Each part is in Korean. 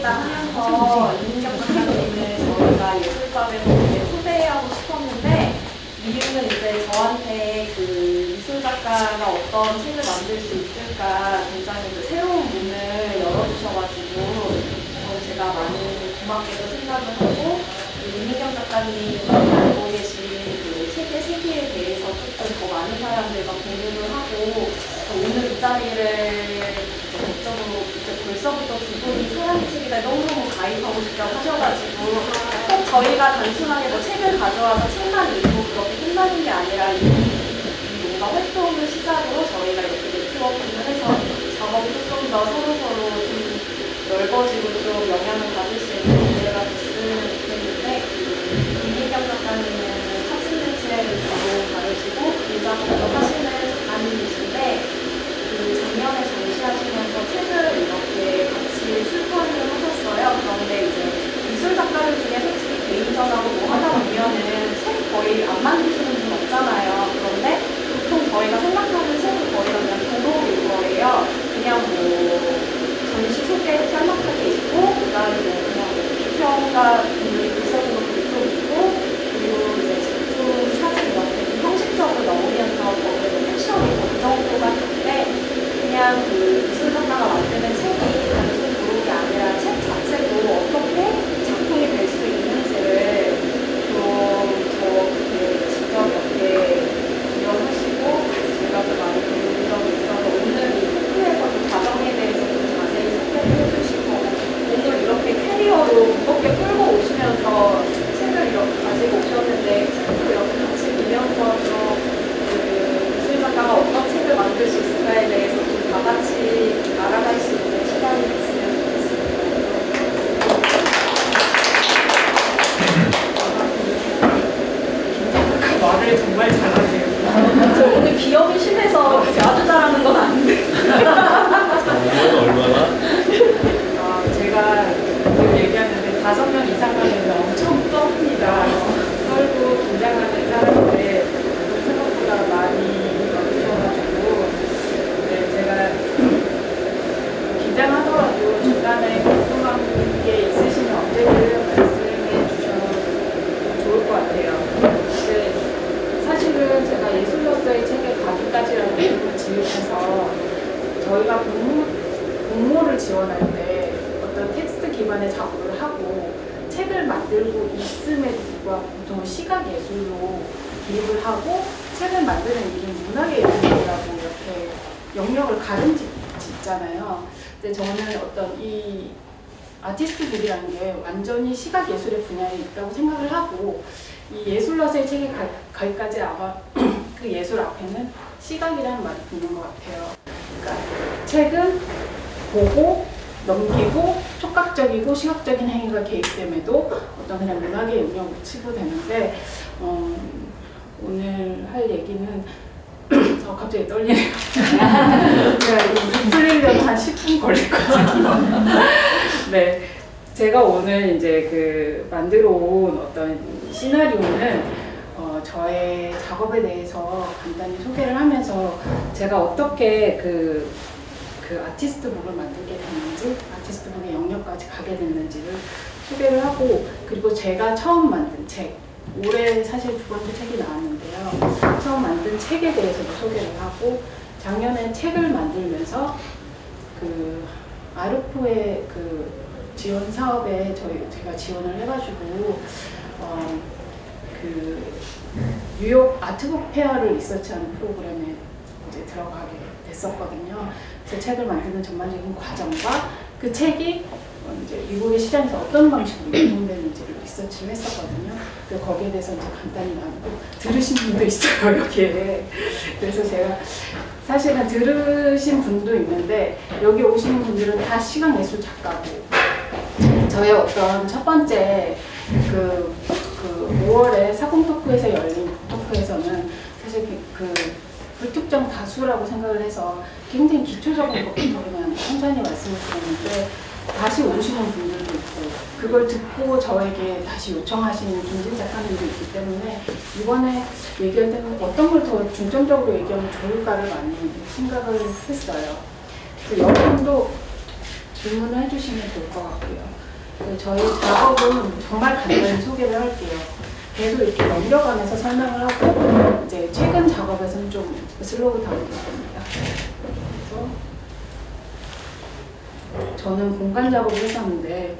감사합니다 하면서 이민경 작가님을 저희가 예술갑에서 이렇게 초대하고 싶었는데, 이유는 이제 저한테 그 미술작가가 어떤 책을 만들 수 있을까 굉장히 그 새로운 문을 열어주셔가지고 제가 많이 고맙게도 생각을 하고, 이민경 작가님이 알고 계신 그 책의 세계에 대해서 조금 더 많은 사람들과 공유를 하고, 오늘 이 자리를 법적으로 벌써부터 두 분이 사랑의 책이다 너무너무 가입하고 싶다고 하셔가지고, 꼭 저희가 단순하게 뭐 책을 가져와서 책만 읽고 그렇게 끝나는 게 아니라 이 뭔가 활동을 시작으로 저희가 이렇게 네트워킹을 해서 작업이 조금 더 서로서로 좀 넓어지고 좀 영향을 받을 수 있는 기회가 됐으면 좋겠는데, 김민경 작가님은 사진 매체를 주로 다루시고 기자분도 하시는 작가님이신데, 작년에 전시하시면서 책을 이렇게 같이 출판을 하셨어요. 그런데 이제 미술 작가들 중에 솔직히 개인전하고 뭐 하다 보면은 책 거의 안 만드시는 분 없잖아요. 그런데 보통 저희가 생각하는 책은 거의 그냥 도록일 거예요. 그냥 뭐 전시 소개 짤막하게 있고, 그 다음에 뭐 그냥 비평가 분들이 글쓰는 것도 좀 있고, 그리고 이제 제품 사진 이렇게 좀 형식적으로 넣으면서 거기에 뭐 팩션이 있고 그 정도가 있는데, 그냥 그 미술 작가가 만드는 책이 단순 도록이 아니라 책 자체도 어떻게 작품이 될 수 있는지를 좀 저렇게 직접 이렇게 구현하시고 제가 좀 많이 배운 적이 있어서 오늘 이 토크에서 그 과정에 대해서 좀 자세히 소개를 해주시고, 오늘 이렇게 캐리어로 무겁게 끌고 오시면서 책을 이렇게 가지고 오셨는데 책도 이렇게 같이 보면서 좀 미술 작가가 어떤 책을 만들 수 있을까에 대해서 좀 다 같이 알아갈 수 있는 시간이 됐으면 좋겠습니다. 말을 정말 잘하세요. 저 오늘 기억이 심해서 아주 잘하는 건 아닌데. 얼마나? 제가 늘 얘기하는데 5명 이상 가면 엄청 떱니다. 떨고 긴장하는 사람인데 생각보다 많이 와주셔가지고, 제가 긴장하더라도 중간에 궁금한 게 있으시면 언제든 말씀해 주셔도 좋을 것 같아요. 근데 사실은 제가 예술로서의 책의 가기까지라는 이름을 지으면서 저희가 공모를 지원할 때 어떤 텍스트 기반의 작업을 하고 책을 만들고 있음에도 불구하고 보통 시각예술로 기입을 하고 책을 만드는 일이 문학예술이라고 이렇게 영역을 가름짓잖아요. 근데 저는 어떤 이 아티스트들이라는 게 완전히 시각예술의 분야에 있다고 생각을 하고, 이 예술로서의 책이 가기까지 아마 그 예술 앞에는 시각이라는 말이 붙는 것 같아요. 그러니까 책은 보고 넘기고 촉각적이고 시각적인 행위가 개입됨에도 어떤 그냥 문학의 영역으로 치부되는데, 오늘 할 얘기는 갑자기 떨리네요. 제가 이거 풀리려면 한 10분 걸릴 거거든요. 네, 제가 오늘 이제 그 만들어 온 어떤 시나리오는 저의 작업에 대해서 간단히 소개를 하면서 제가 어떻게 그 아티스트북을 만들게 됐는지, 아티스트북의 영역까지 가게 됐는지를 소개를 하고, 그리고 제가 처음 만든 책, 올해 사실 2번째 책이 나왔는데요. 처음 만든 책에 대해서도 소개를 하고, 작년에 책을 만들면서 그 아르포의 그 지원 사업에 제가 지원을 해가지고 그 뉴욕 아트북 페어를 리서치하는 프로그램에 이제 들어가게 됐었거든요. 제 책을 만드는 전반적인 과정과 그 책이 이제 미국의 시장에서 어떤 방식으로 유통되는지를 리서치를 했었거든요. 그래서 거기에 대해서 이제 간단히 나누고, 들으신 분도 있어요, 여기에. 그래서 제가 사실은 들으신 분도 있는데, 여기 오시는 분들은 다 시각예술 작가고, 저의 어떤 첫 번째 그 5월에 사공토크에서 열린 토크에서는 사실 그 불특정 다수라고 생각을 해서 굉장히 기초적인 것부터 그냥 천천히 말씀을 드렸는데, 다시 오시는 분들도 있고, 그걸 듣고 저에게 다시 요청하시는 김진 작가님도 있기 때문에 이번에 얘기할 때는 어떤 걸 더 중점적으로 얘기하면 좋을까를 많이 생각을 했어요. 여러분도 질문을 해주시면 좋을 것 같고요. 저희 작업은 정말 간단히 소개를 할게요. 계속 이렇게 넘겨가면서 설명을 하고 이제 최근 작업에서는 좀 슬로우 다운될 겁니다. 그래서 저는 공간 작업을 했었는데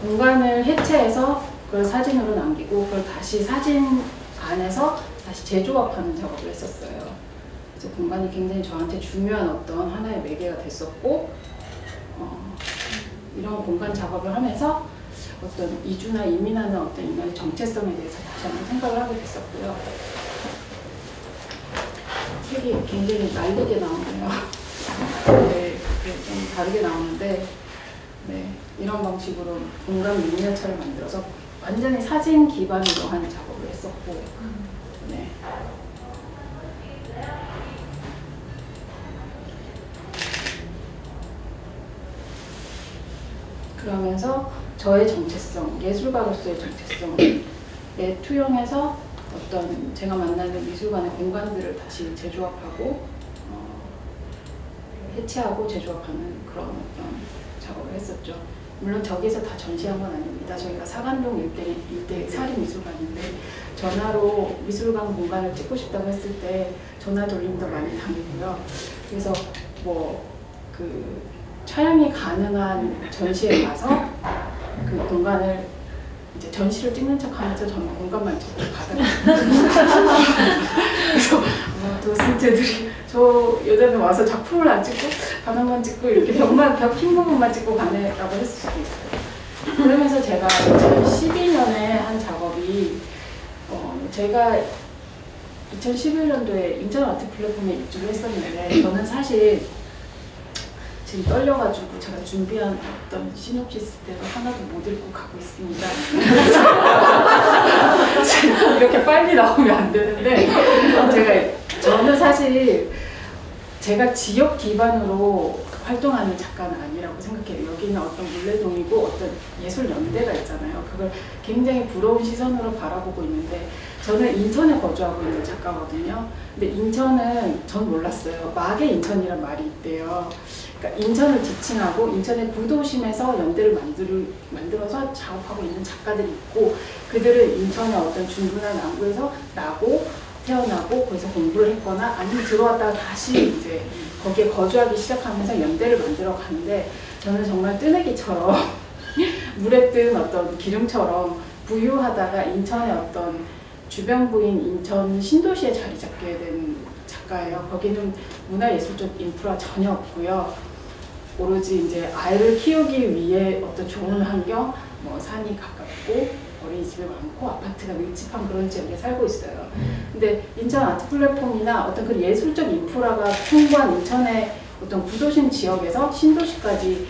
공간을 해체해서 그걸 사진으로 남기고 그걸 다시 사진 안에서 다시 재조합하는 작업을 했었어요. 그래서 공간이 굉장히 저한테 중요한 어떤 하나의 매개가 됐었고 이런 공간 작업을 하면서 어떤 이주나 이민하는 어떤 인간의 정체성에 대해서 다시 한번 생각을 하게 됐었고요. 색이 굉장히 날리게 나오네요. 네, 좀 다르게 나오는데 네, 이런 방식으로 공간 미니어처를 만들어서 완전히 사진 기반으로 한 작업을 했었고 네. 그러면서 저의 정체성, 예술가로서의 정체성에 투영해서 어떤 제가 만나는 미술관의 공간들을 다시 재조합하고 해체하고 재조합하는 그런 어떤 작업을 했었죠. 물론 저기서 다 전시한 건 아닙니다. 저희가 사간동 일대 사립미술관인데 전화로 미술관 공간을 찍고 싶다고 했을 때 전화 돌림도 많이 당했고요. 그래서 뭐 촬영이 가능한 전시에 가서 그 공간을 이제 전시를 찍는 척하면서 저는 공간만 직접 받아가지고 그래서 도슨트들이 저 여자는 와서 작품을 안 찍고 바닥만 찍고 이렇게 벽 흰 부분만 찍고 가네라고 했을 수도 있어요. 그러면서 제가 2012년에 한 작업이 제가 2011년도에 인천 아트 플랫폼에 입주를 했었는데 저는 사실 지금 떨려가지고 제가 준비한 어떤 시놉시스대로 하나도 못 읽고 가고 있습니다. 이렇게 빨리 나오면 안 되는데 저는 사실 제가 지역 기반으로 활동하는 작가는 아니라고 생각해요. 여기는 어떤 물레동이고 어떤 예술 연대가 있잖아요. 그걸 굉장히 부러운 시선으로 바라보고 있는데 저는 인천에 거주하고 있는 작가거든요. 근데 인천은 전 몰랐어요. 막의 인천이란 말이 있대요. 그러니까 인천을 지칭하고 인천의 구도심에서 연대를 만들어서 작업하고 있는 작가들이 있고 그들은 인천의 어떤 중부나 남부에서 나고 태어나고 거기서 공부를 했거나 아니면 들어왔다가 다시 이제 거기에 거주하기 시작하면서 연대를 만들어 가는데 저는 정말 뜨내기처럼 물에 뜬 어떤 기름처럼 부유하다가 인천의 어떤 주변부인 인천 신도시에 자리 잡게 된 작가예요. 거기는 문화예술적 인프라 전혀 없고요. 오로지 이제 아이를 키우기 위해 어떤 좋은 환경, 뭐 산이 가깝고 어린이집이 많고 아파트가 밀집한 그런 지역에 살고 있어요. 근데 인천 아트 플랫폼이나 어떤 그 예술적 인프라가 풍부한 인천의 어떤 구도심 지역에서 신도시까지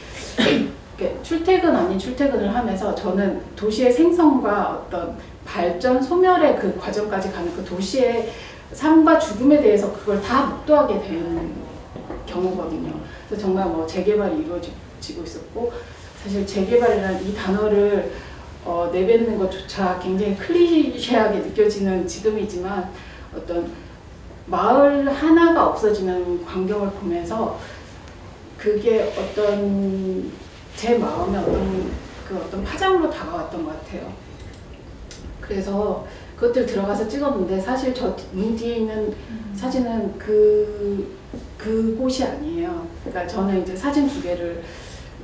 출퇴근 아닌 출퇴근을 하면서 저는 도시의 생성과 어떤 발전, 소멸의 그 과정까지 가는 그 도시의 삶과 죽음에 대해서 그걸 다 목도하게 된 경우거든요. 그래서 정말 뭐 재개발이 이루어지고 있었고 사실 재개발이라는 이 단어를 내뱉는 것조차 굉장히 클리셰하게 느껴지는 지금이지만 어떤 마을 하나가 없어지는 광경을 보면서 그게 어떤 제 마음에 어떤 파장으로 다가왔던 것 같아요. 그래서 그것들 들어가서 찍었는데 사실 저 문 뒤에 있는 사진은 그곳이 아니에요. 그러니까 저는 이제 사진 두 개를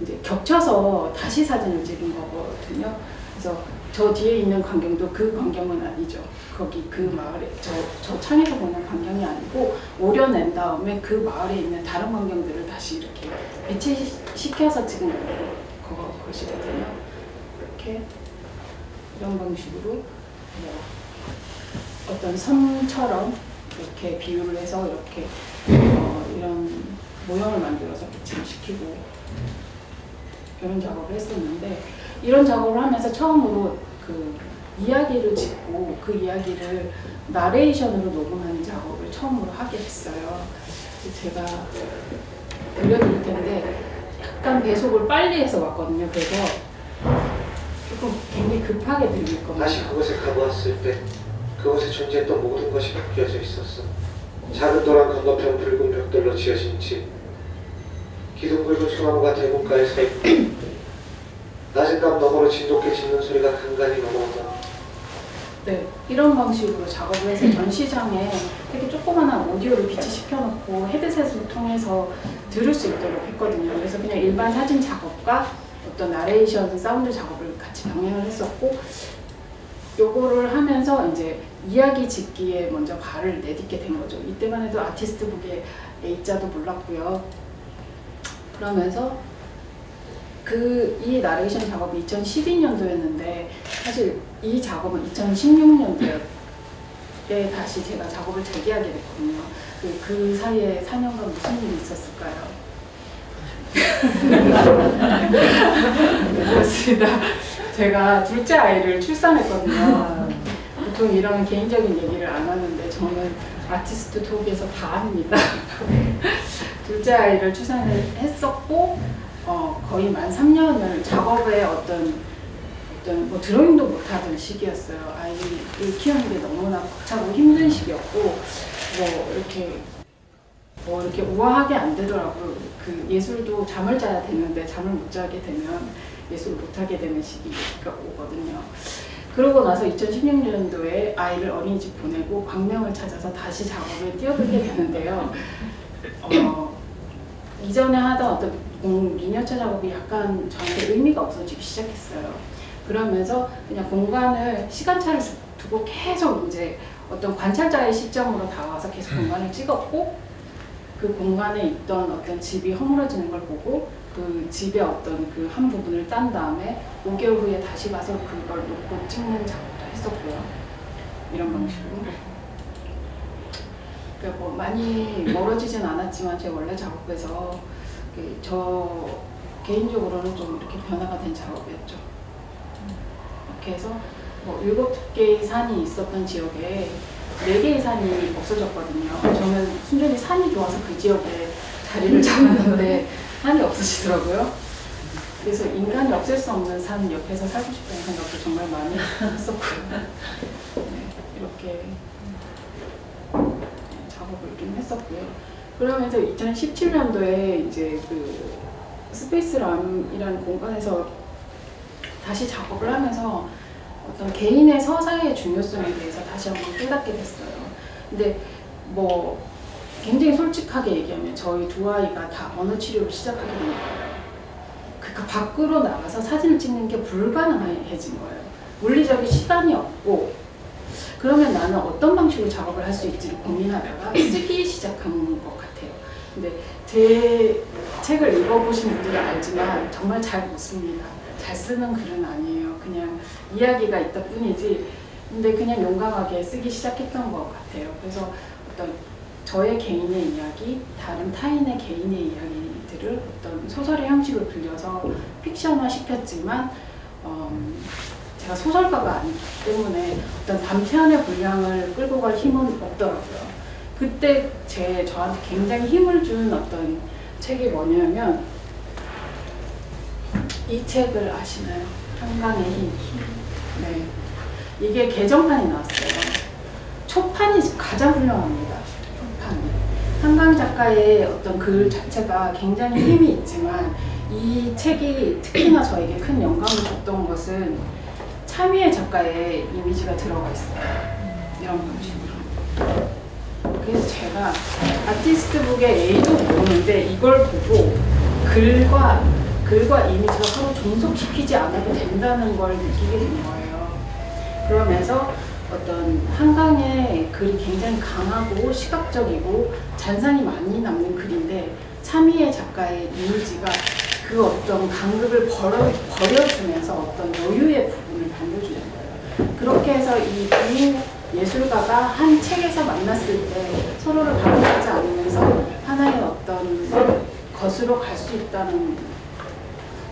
이제 겹쳐서 다시 사진을 찍은 거거든요. 그래서 저 뒤에 있는 광경도 그 광경은 아니죠. 거기 그 마을에 저 창에서 보는 광경이 아니고 오려낸 다음에 그 마을에 있는 다른 광경들을 다시 이렇게 배치시켜서 찍은 것이거든요. 이렇게 이런 방식으로 뭐 어떤 섬처럼 이렇게 비유를 해서 이렇게 이런 모형을 만들어서 배치를 시키고 이런 작업을 했었는데 이런 작업을 하면서 처음으로 그 이야기를 짓고 그 이야기를 나레이션으로 녹음하는 작업을 처음으로 하게 됐어요. 제가 들려드릴 텐데 약간 배속을 빨리 해서 왔거든요. 그래서 조금 굉장히 급하게 들릴 겁니다. 다시 그곳에 가보았을 때 그곳에 존재했던 모든 것이 바뀌어져 있었어. 작은 도랑 건너편 붉은 벽돌로 지어진 집, 기둥 굵은 소나무가 대문가에 서 있고 낮은 담 너머로 진돗개 짖는 소리가 간간히 넘어온다. 네, 이런 방식으로 작업을 해서 전시장에 되게 조그만한 오디오를 비치시켜놓고 헤드셋을 통해서 들을 수 있도록 했거든요. 그래서 그냥 일반 사진 작업과 어떤 나레이션 사운드 작업을 같이 병행을 했었고, 요거를 하면서 이제 이야기 짓기에 먼저 발을 내딛게 된 거죠. 이때만 해도 아티스트북의 A자도 몰랐고요. 그러면서 이 나레이션 작업이 2012년도였는데 사실 이 작업은 2016년도에 다시 제가 작업을 재개하게 됐거든요. 그 사이에 4년간 무슨 일이 있었을까요? 그렇습니다. 제가 둘째 아이를 출산했거든요. 보통 이런 개인적인 얘기를 안 하는데 저는 아티스트 톡에서 다 합니다. 둘째 아이를 출산했었고 거의 만 3년을 작업에 어떤 뭐 드로잉도 못하던 시기였어요. 아이를 키우는 게 너무나 벅차고 힘든 시기였고 뭐 이렇게 우아하게 안 되더라고요. 그 예술도 잠을 자야 되는데 잠을 못 자게 되면 예술을 못 하게 되는 시기가 오거든요. 그러고 나서 2016년도에 아이를 어린이집 보내고 광명을 찾아서 다시 작업에 뛰어들게 되는데요. 이전에 하던 어떤 미니어처 작업이 약간 저한테 의미가 없어지기 시작했어요. 그러면서 그냥 공간을 시간차를 두고 계속 이제 어떤 관찰자의 시점으로 다가와서 계속 공간을 찍었고, 그 공간에 있던 어떤 집이 허물어지는 걸 보고 그 집의 어떤 그 한 부분을 딴 다음에 5개월 후에 다시 와서 그걸 놓고 찍는 작업도 했었고요. 이런 방식으로. 그러니까 뭐 많이 멀어지진 않았지만 제 원래 작업에서 저 개인적으로는 좀 이렇게 변화가 된 작업이었죠. 이렇게 해서 뭐 7개의 산이 있었던 지역에 4개의 산이 없어졌거든요. 저는 순전히 산이 좋아서 그 지역에 자리를 잡았는데 산이 없어지더라고요. 그래서 인간이 없앨 수 없는 산 옆에서 살고 싶다는 생각도 정말 많이 했었고요. 네, 이렇게 작업을 좀 했었고요. 그러면서 2017년도에 이제 그 스페이스람이라는 공간에서 다시 작업을 하면서 어떤 개인의 서사의 중요성에 대해서 다시 한번 깨닫게 됐어요. 근데 뭐 굉장히 솔직하게 얘기하면 저희 두 아이가 다 언어 치료를 시작하게 된 거예요. 그러니까 밖으로 나가서 사진을 찍는 게 불가능해진 거예요. 물리적인 시간이 없고, 그러면 나는 어떤 방식으로 작업을 할 수 있지를 고민하다가 쓰기 시작한 것 같아요. 근데 제 책을 읽어보신 분들은 알지만 정말 잘 못 씁니다. 잘 쓰는 글은 아니에요. 그냥 이야기가 있다 뿐이지. 근데 그냥 용감하게 쓰기 시작했던 것 같아요. 그래서 어떤 저의 개인의 이야기, 다른 타인의 개인의 이야기들을 어떤 소설의 형식을 빌려서 픽션화 시켰지만 제가 소설가가 아니기 때문에 어떤 단편의 분량을 끌고 갈 힘은 없더라고요. 그때 저한테 굉장히 힘을 준 어떤 책이 뭐냐면 이 책을 아시나요? 한강의 힘. 네. 이게 개정판이 나왔어요. 초판이 가장 훌륭합니다. 초판이. 한강 작가의 어떤 글 자체가 굉장히 힘이 있지만 이 책이 특히나 저에게 큰 영감을 줬던 것은 차미애 작가의 이미지가 들어가 있어요. 이런 방식으로. 그래서 제가 아티스트북의 A도 모르는데 이걸 보고 글과 이미지가 서로 종속시키지 않아도 된다는 걸 느끼게 된 거예요. 그러면서 어떤 한강의 글이 굉장히 강하고 시각적이고 잔상이 많이 남는 글인데 차미애 작가의 이미지가 그 어떤 간극을 버려주면서 어떤 여유의 부분을 남겨주는 거예요. 그렇게 해서 이 두 예술가가 한 책에서 만났을 때 서로를 반박하지 않으면서 하나의 어떤 것으로 갈 수 있다는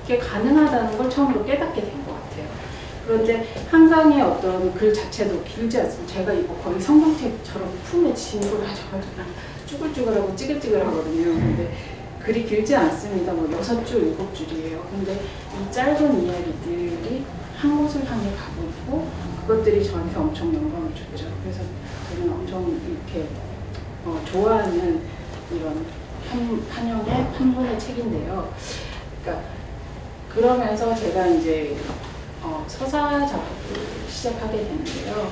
게 가능하다는 걸 처음으로 깨닫게 된 것 같아요. 그런데 한강의 어떤 글 자체도 길지 않습니다. 제가 이거 거의 성경책처럼 품에 짐을 가져가지고 쭈글쭈글하고 찌글찌글하거든요. 근데 글이 길지 않습니다. 뭐 6줄, 7줄이에요. 근데 이 짧은 이야기들이 한 곳을 향해 가고 있고 그것들이 저한테 엄청 영감을 줬죠. 그래서 저는 엄청 이렇게 좋아하는 이런 한영의 판문의 책인데요. 그러니까 그러면서 제가 이제 서사 작업을 시작하게 되는데요.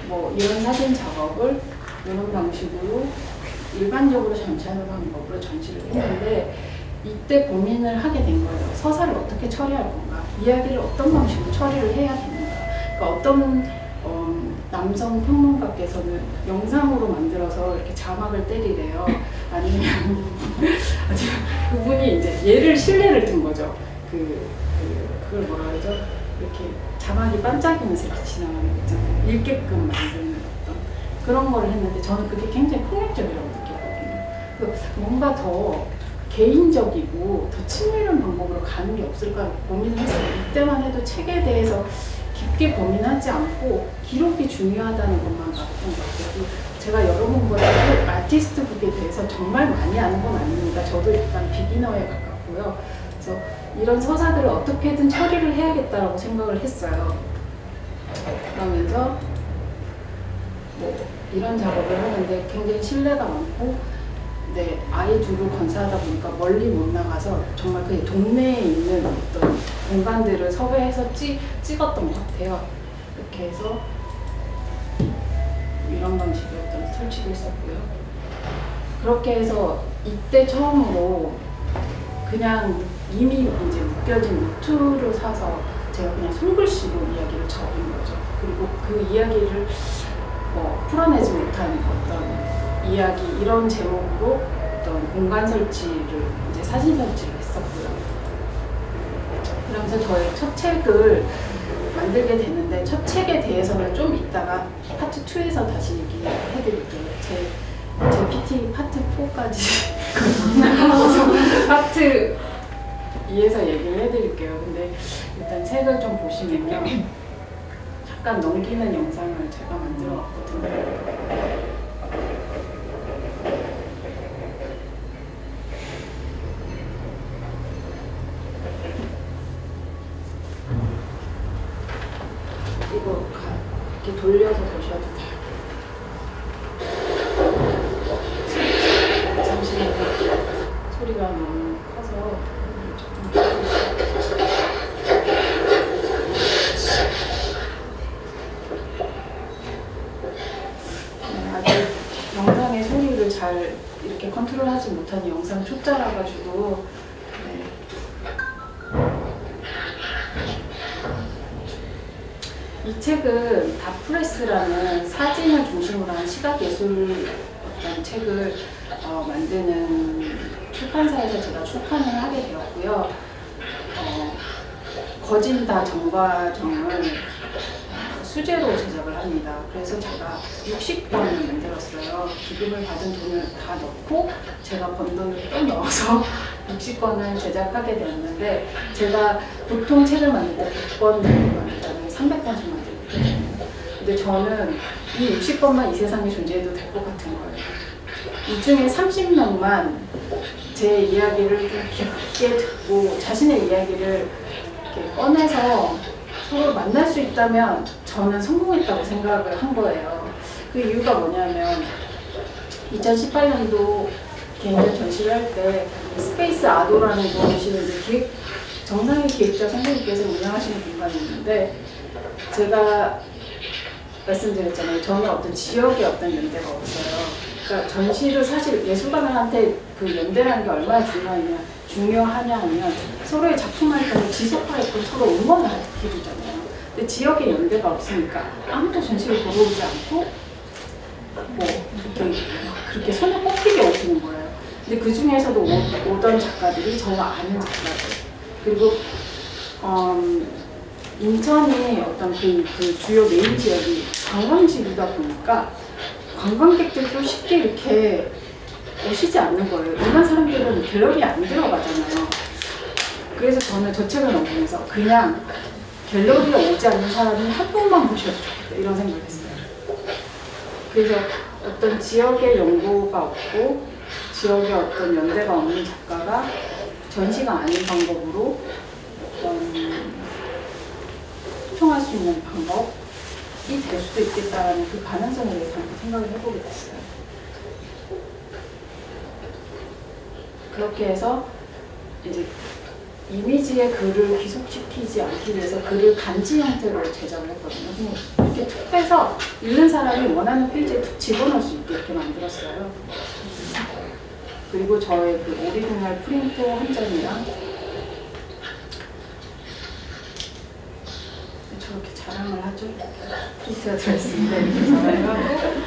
뭐 이런 사진 작업을 이런 방식으로 일반적으로 전시하는 방법으로 전시를 했는데 이때 고민을 하게 된 거예요. 서사를 어떻게 처리할 건가? 이야기를 어떤 방식으로 처리를 해야 되는가? 그러니까 어떤 남성 평론가께서는 영상으로 만들어서 이렇게 자막을 때리래요. 아니면 그분이 이제 얘를 신뢰를 둔 거죠. 그걸 뭐라 그러죠? 이렇게 자막이 반짝이면서 이렇게 지나가는 거 있잖아요. 읽게끔 만드는 어떤 그런 걸 했는데 저는 그게 굉장히 폭력적이라고 느꼈거든요. 뭔가 더 개인적이고 더 친밀한 방법으로 가는 게 없을까 고민을 했어요. 이때만 해도 책에 대해서 깊게 고민하지 않고 기록이 중요하다는 것만 봤던 것 같아요. 제가 여러분보다 아티스트북에 대해서 정말 많이 아는 건 아닙니다. 저도 일단 비기너에 가깝고요. 그래서 이런 서사들을 어떻게든 처리를 해야겠다라고 생각을 했어요. 그러면서 뭐 이런 작업을 하는데 굉장히 신뢰가 많고 아이 둘을 건사하다 보니까 멀리 못 나가서 정말 그 동네에 있는 어떤 공간들을 섭외해서 찍었던 것 같아요. 이렇게 해서 이런 방식의 어떤 설치도 있었고요. 그렇게 해서 이때 처음으로 그냥 이미 이제 묶여진 노트를 사서 제가 그냥 손글씨로 이야기를 적은 거죠. 그리고 그 이야기를 뭐 풀어내지 못한 어떤 이야기 이런 제목으로 어떤 공간 설치를 이제 사진 설치를 했었고요. 그러면서 저의 첫 책을 만들게 되는데 첫 책에 대해서는 좀 이따가 파트 2에서 다시 얘기해드릴게요. 제 PT 파트 4까지 파트 2에서 얘기를 해드릴게요. 근데 일단 책을 좀 보시면요. 잠깐 넘기는 영상을 제가 만들어 왔거든요. 이거 이렇게 돌려서 보셔도 돼요. 잠시만요. 소리가 너무 커서 아직 영상의 소리를 잘 이렇게 컨트롤하지 못한 영상 초짜라 가지고 이 책은 다프레스라는 사진을 중심으로 한 시각예술 어떤 책을 만드는 출판사에서 제가 출판을 하게 되었고요. 거진다 정과정을 수제로 제작을 합니다. 그래서 제가 60권을 만들었어요. 기금을 받은 돈을 다 넣고 제가 번 돈을 또 넣어서 60권을 제작하게 되었는데 제가 보통 책을 만들 때 100권 정도 만들잖아요. 300권씩 만들거든요. 근데 저는 이 60권만 이 세상에 존재해도 될 것 같은 거예요. 이 중에 30명만 제 이야기를 좀 깊게 듣고 자신의 이야기를 이렇게 꺼내서 서로 만날 수 있다면 저는 성공했다고 생각을 한 거예요. 그 이유가 뭐냐면 2018년도 개인전 전시를 할 때 스페이스 아도라는 곳이 정상의 기획자 선생님께서 운영하시는 공간이 있는데 제가 말씀드렸잖아요. 저는 어떤 지역의 어떤 연대가 없어요. 그러니까 전시를 사실 예술가들한테 그 연대라는 게 얼마나 중요하냐 하면 서로의 작품 활동을 지속하게끔 서로 응원을 해주잖아요. 근데 지역의 연대가 없으니까 아무도 전시를 보러 오지 않고 뭐 그렇게 손에 꼽히게 오시는 거예요. 근데 그 중에서도 오던 작가들이 저와 아는 작가들 그리고 인천이 어떤 그 주요 메인 지역이 관광지이다 보니까 관광객들도 쉽게 이렇게 오시지 않는 거예요. 일반 사람들은 갤러리에 안 들어가잖아요. 그래서 저는 저 책을 넘기면서 그냥 갤러리에 오지 않는 사람이 한 번만 보셔도 좋겠다 이런 생각을 했어요. 그래서 어떤 지역의 연고가 없고 지역의 어떤 연대가 없는 작가가 전시가 아닌 방법으로 소통할 수 있는 방법이 될 수도 있겠다라는 그 가능성에 대해서 생각을 해보게 됐어요. 그렇게 해서 이제 이미지의 글을 귀속시키지 않기 위해서 글을 간지 형태로 제작을 했거든요. 이렇게 툭 빼서 읽는 사람이 원하는 페이지에 툭 집어넣을 수 있게 이렇게 만들었어요. 그리고 저의 그 오리지널 프린트 한 점이랑 저렇게 자랑을 하죠. 프린트가 들어있습니다. 이렇게 자랑을 하고,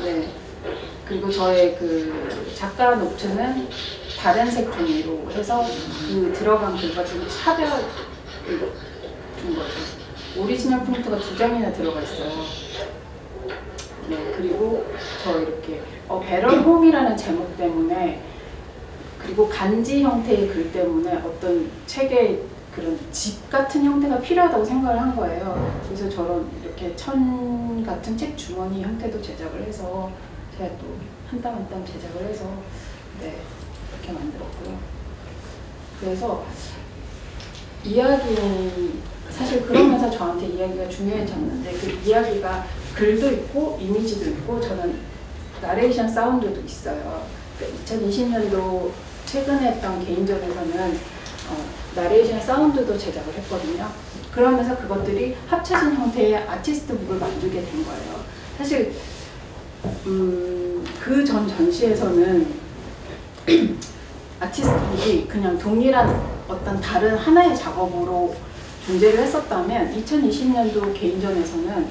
네. 그리고 저의 그 작가 노트는 다른 색 종이로 해서 그 들어간 글과 좀 차별을 준 거죠. 오리지널 프린트가 2장이나 들어가 있어요. 네, 그리고 저 이렇게 배럴 홈이라는 제목 때문에, 그리고 간지 형태의 글 때문에 어떤 책의 그런 집 같은 형태가 필요하다고 생각을 한 거예요. 그래서 저런 이렇게 천 같은 책 주머니 형태도 제작을 해서 제가 또 한 땀 한 땀 제작을 해서 네, 이렇게 만들었고요. 그래서 이야기, 사실 그러면서 저한테 이야기가 중요해졌는데, 그 이야기가 글도 있고 이미지도 있고 저는 나레이션 사운드도 있어요. 2020년도 최근에 했던 개인전에서는 나레이션 사운드도 제작을 했거든요. 그러면서 그것들이 합쳐진 형태의 아티스트 북을 만들게 된 거예요. 사실 그 전 전시에서는 아티스트 북이 그냥 동일한 어떤 다른 하나의 작업으로 존재를 했었다면, 2020년도 개인전에서는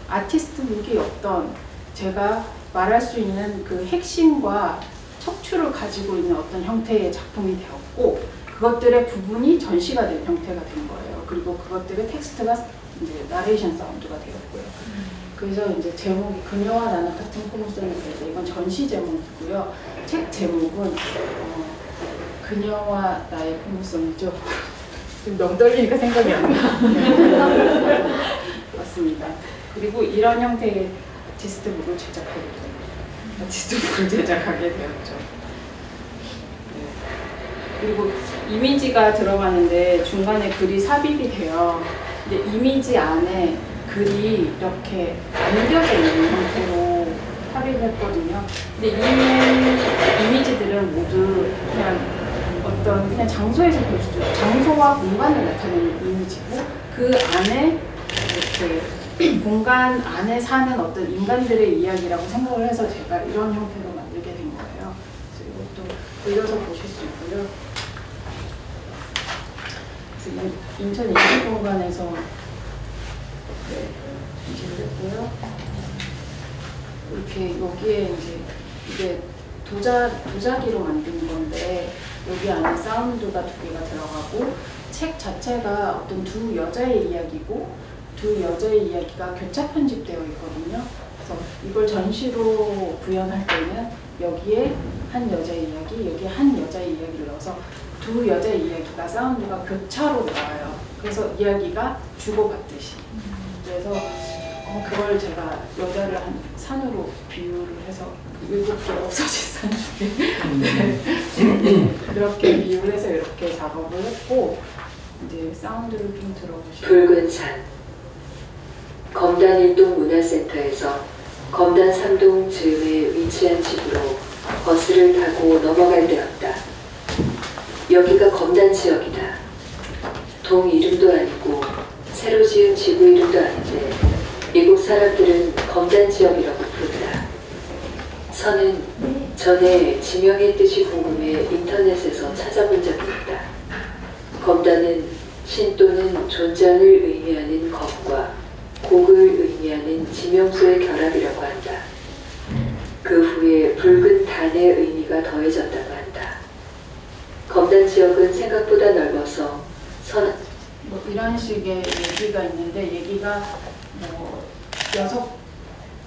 아티스트 북이 어떤 제가 말할 수 있는 그 핵심과 척추를 가지고 있는 어떤 형태의 작품이 되었고, 그것들의 부분이 전시가 된 형태가 된 거예요. 그리고 그것들의 텍스트가 이제 나레이션 사운드가 되었고요. 그래서 이제 제목이 그녀와 나는 같은 꿈을 꿨는데, 이건 전시 제목이고요. 책 제목은 그녀와 나의 꿈을 꿨죠. 지금 너무 떨리니까 생각이 안 나. 맞습니다. 그리고 이런 형태의 아티스트 북을 제작하게 되었죠. 네. 그리고 이미지가 들어가는데 중간에 글이 삽입이 돼요. 근데 이미지 안에 글이 이렇게 안겨져 있는 형태로 삽입했거든요. 근데 이 이미지들은 모두 그냥 장소에서 볼 수 있죠. 장소와 공간을 나타내는 이미지고, 그 안에 이렇게 공간 안에 사는 어떤 인간들의 이야기라고 생각을 해서 제가 이런 형태로 만들게 된 거예요. 그래서 이것도 올려서 보실 수 있고요. 그래서 인천 인문공간에서 네, 전시를 했고요. 이렇게 여기에 이제 이게 도자기로 만든 건데, 여기 안에 사운드가 2개가 들어가고, 책 자체가 어떤 두 여자의 이야기고, 두 여자의 이야기가 교차 편집되어 있거든요. 그래서 이걸 전시로 구현할 때는 여기에 한 여자의 이야기, 여기에 한 여자의 이야기를 넣어서 두 여자의 이야기가 사운드가 교차로 나와요. 그래서 이야기가 주고받듯이. 그래서 그걸 제가 여자를 한 산으로 비유를 해서 7개 없어진 산 중에 그렇게 비유를 해서 이렇게 작업을 했고, 이제 사운드를 좀 들어보시면 붉은 산 검단 1동 문화센터에서 검단 3동 즈음에 위치한 집으로 버스를 타고 넘어갈 때였다. 여기가 검단 지역이다. 동 이름도 아니고 새로 지은 지구 이름도 아닌데 이곳 사람들은 검단 지역이라고 부른다. 선은 전에 지명의 뜻이 궁금해 인터넷에서 찾아본 적이 있다. 검단은 신 또는 존장을 의미하는 검과 곡을 의미하는 지명소의 결합이라고 한다. 그 후에 붉은 단의 의미가 더해졌다고 한다. 검단 지역은 생각보다 넓어서 뭐 이런 식의 얘기가 있는데, 얘기가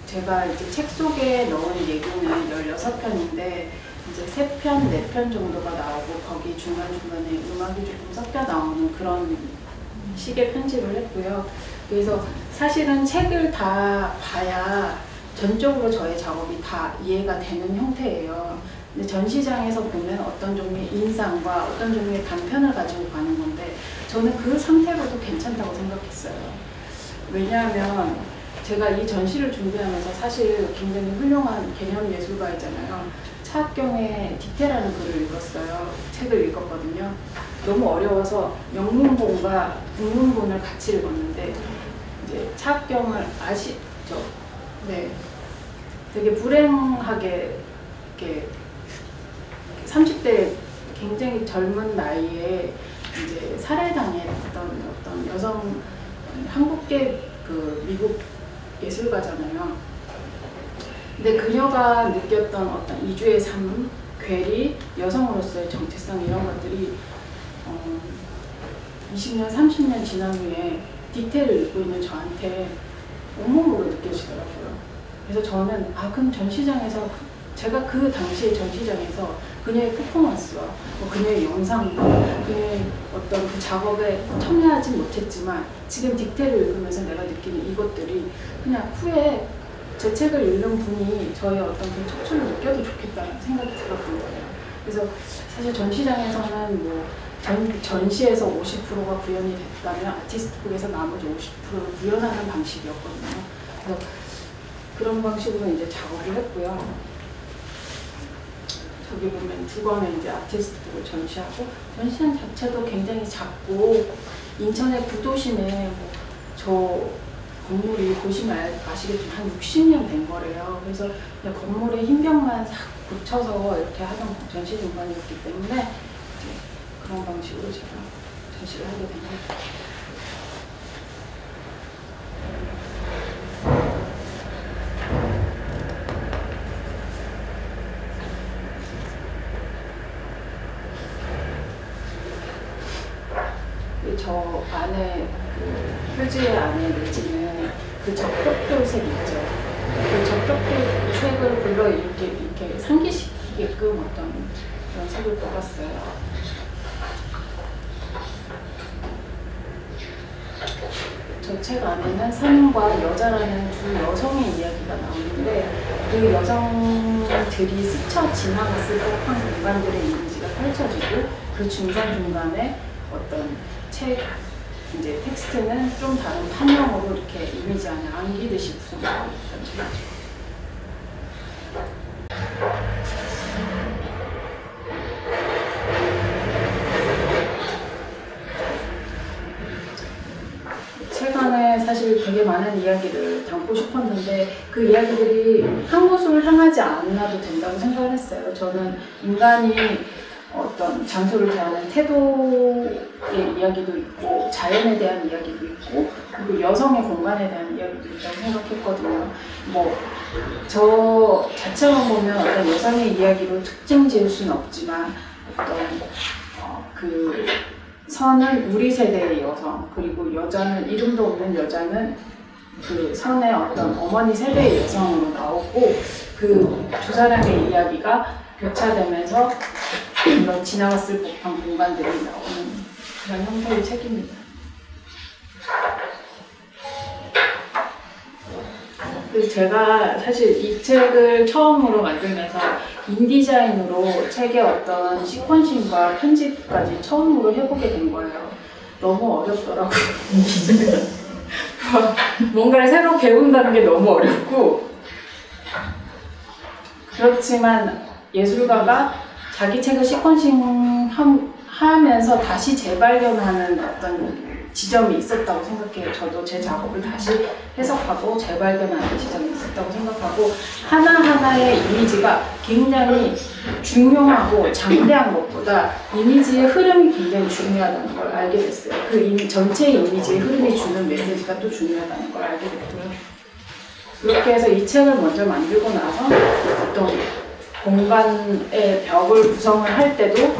제가 이제 책 속에 넣은 얘기는 16편인데 이제 3편, 4편 정도가 나오고, 거기 중간중간에 음악이 조금 섞여 나오는 그런 식의 편집을 했고요. 그래서 사실은 책을 다 봐야 전적으로 저의 작업이 다 이해가 되는 형태예요. 근데 전시장에서 보면 어떤 종류의 인상과 어떤 종류의 단편을 가지고 가는 건데, 저는 그 상태로도 괜찮다고 생각했어요. 왜냐하면 제가 이 전시를 준비하면서 사실 굉장히 훌륭한 개념 예술가이잖아요. 차학경의 디테라는 글을 읽었어요. 책을 읽었거든요. 너무 어려워서 영문본과 국문본을 같이 읽었는데 이제 차학경을 아시죠? 네. 되게 불행하게 이렇게 30대 굉장히 젊은 나이에 이제 살해당했던 어떤 여성 한국계 그 미국 예술가잖아요. 근데 그녀가 느꼈던 어떤 이주의 삶, 괴리, 여성으로서의 정체성 이런 것들이 20년, 30년 지난 후에 디테일을 읽고 있는 저한테 온몸으로 느껴지더라고요. 그래서 저는 그럼 전시장에서 제가 그 당시에 전시장에서 그녀의 퍼포먼스와 그녀의 영상과 그녀의 어떤 그 작업에 참여하지 못했지만 지금 디테일을 읽으면서 내가 느끼는 이것들이 그냥 후에 제 책을 읽는 분이 저의 어떤 그 척추를 느껴도 좋겠다는 생각이 들었던 거예요. 그래서 사실 전시장에서는 뭐 전시에서 50%가 구현이 됐다면 아티스트북에서 나머지 50%를 구현하는 방식이었거든요. 그래서 그런 방식으로 이제 작업을 했고요. 저기 보면 두 권의 이제 아티스트북을 전시하고 전시장 자체도 굉장히 작고 인천의 구도심에 저 건물이 보시면 아시겠지만 한 60년 된 거래요. 그래서 그냥 건물에 흰 벽만 싹 붙여서 이렇게 하던 전시 공간이었기 때문에 이제 그런 방식으로 제가 전시를 하게 된 거예요. 저 안에 그 휴지 안에 내지는 그 적벽돌색 있죠. 그 적벽돌색을 불러 이렇게 상기시키게끔 어떤 그런 색을 뽑았어요. 저 책 안에는 산과 여자라는 두 여성의 이야기가 나오는데 그 여성들이 스쳐 지나갔을 법한 공간들의 이미지가 펼쳐지고 그 중간중간에 어떤 책 이제 텍스트는 좀 다른 판형으로 이렇게 이미지 안에 안기듯이 구성되어 있거든요. 책 안에 사실 되게 많은 이야기를 담고 싶었는데 그 이야기들이 한 곳으로 향하지 않아도 된다고 생각을 했어요. 저는 인간이 어떤 장소를 대하는 태도의 이야기도 있고 자연에 대한 이야기도 있고 그리고 여성의 공간에 대한 이야기도 있다고 생각했거든요. 뭐 저 자체만 보면 어떤 여성의 이야기로 특징 지을 수는 없지만 어떤 그 선은 우리 세대의 여성 그리고 여자는 이름도 없는 여자는 그 선의 어떤 어머니 세대의 여성으로 나오고 그 두 사람의 이야기가 교차되면서 이런 지나갔을 법한 공간들이 나오는 그런 형태의 책입니다. 그래서 제가 사실 이 책을 처음으로 만들면서 인디자인으로 책의 어떤 시퀀싱과 편집까지 처음으로 해보게 된 거예요. 너무 어렵더라고요. 뭔가를 새로 배운다는 게 너무 어렵고 그렇지만 예술가가 자기 책을 시퀀싱 하면서 다시 재발견하는 어떤 지점이 있었다고 생각해요. 저도 제 작업을 다시 해석하고 재발견하는 지점이 있었다고 생각하고 하나하나의 이미지가 굉장히 중요하고 장대한 것보다 이미지의 흐름이 굉장히 중요하다는 걸 알게 됐어요. 그 전체 이미지의 흐름이 주는 메시지가 또 중요하다는 걸 알게 됐고요. 그렇게 해서 이 책을 먼저 만들고 나서 어떤 공간의 벽을 구성을 할 때도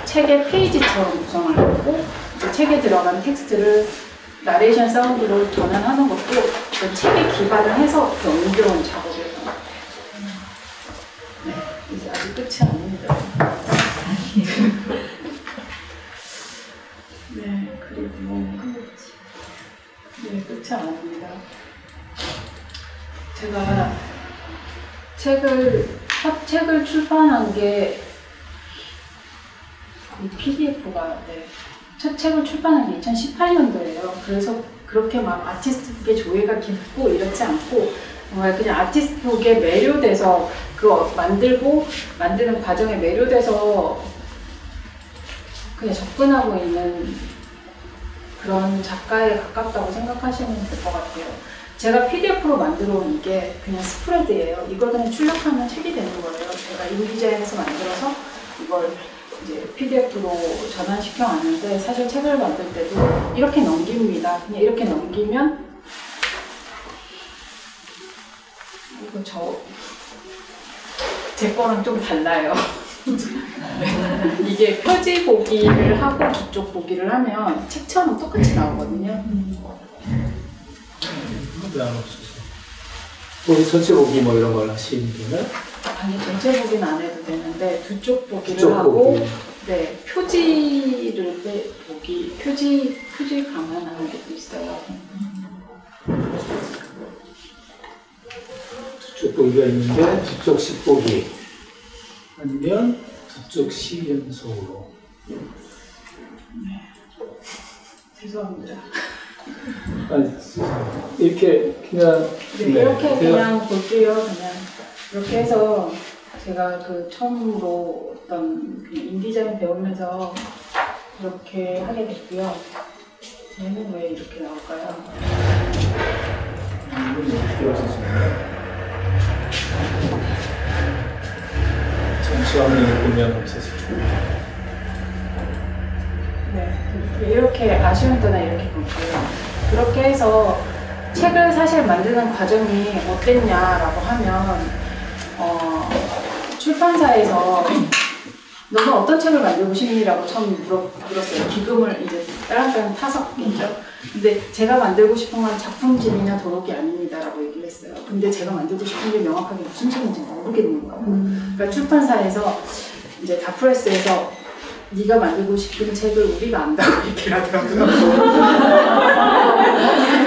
책의 페이지처럼 구성을 하고 이제 책에 들어간 텍스트를 나레이션 사운드로 전환하는 것도 그 책에 기반을 해서 옮겨온 작업이었던 것 같아요. 네, 이제 아직 끝이 아닙니다. 네, 그리고 네, 끝이 아닙니다. 제가 책을 출판한 게 PDF가 첫 책을 출판한 게 2018년도예요. 그래서 그렇게 막 아티스트북의 조예가 깊고 이렇지 않고 정말 그냥 아티스트북에 매료돼서 만드는 과정에 매료돼서 그냥 접근하고 있는 그런 작가에 가깝다고 생각하시면 될 것 같아요. 제가 PDF로 만들어 온 게 그냥 스프레드예요. 이걸 그냥 출력하면 책이 되는 거예요. 제가 인디자인에서 만들어서 이걸 이제 PDF로 전환시켜 왔는데, 사실 책을 만들 때도 이렇게 넘깁니다. 그냥 이렇게 넘기면 이거 제 거랑 좀 달라요. 네. 이게 표지 보기를 하고 뒤쪽 보기를 하면 책처럼 똑같이 나오거든요. 왜안 없었어? 보기 전체 보기 뭐 이런 걸 하시는 거예요? 아니, 전체 보기는 안 해도 되는데 뒤쪽 보기를 하고 보기. 네, 표지를 보기, 표지 감안하는 게 있어요. 뒤쪽 보기가 있는데 뒤쪽 식 보기 아니면 뒤쪽 식 연속으로. 네. 죄송합니다. 아니, 이렇게 그냥 네, 이렇게 그냥 볼게요. 그냥 이렇게 해서 제가 처음으로 어떤 인디자인 배우면서 이렇게 하게 됐고요. 얘는 왜 이렇게 나올까요? 이렇게 없었습니다. 전체 화면을 보면 없었습니다. 네, 이렇게 아쉬운 때는 이렇게 볼게요. 그렇게 해서 책을 사실 만드는 과정이 어땠냐라고 하면, 출판사에서 너는 어떤 책을 만들고 싶니라고 처음 물었어요. 기금을 이제 따랑따랑 타석겠죠. 근데 제가 만들고 싶은 건 작품집이나 도록이 아닙니다라고 얘기를 했어요. 근데 제가 만들고 싶은 게 명확하게 무슨 책인지 모르겠는 거예요. 그러니까 출판사에서 이제 다프레스에서 네가 만들고 싶은 책을 우리가 안다고 얘기를 하더라고요.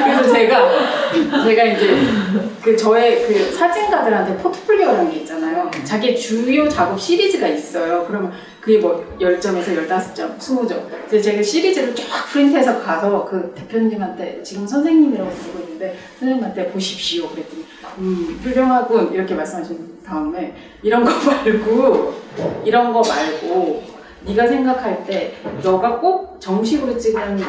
그래서 제가 이제 저의 사진가들한테 포트폴리오라는 게 있잖아요. 자기 주요 작업 시리즈가 있어요. 그러면 그게 뭐 10점에서 15점, 20점. 그래서 제가 시리즈를 쫙 프린트해서 가서 그 대표님한테, 지금 선생님이라고 부르고 있는데, 선생님한테 보십시오. 그랬더니 훌륭하군 이렇게 말씀하신 다음에 이런 거 말고 네가 생각할 때 너가 꼭 정식으로 찍은,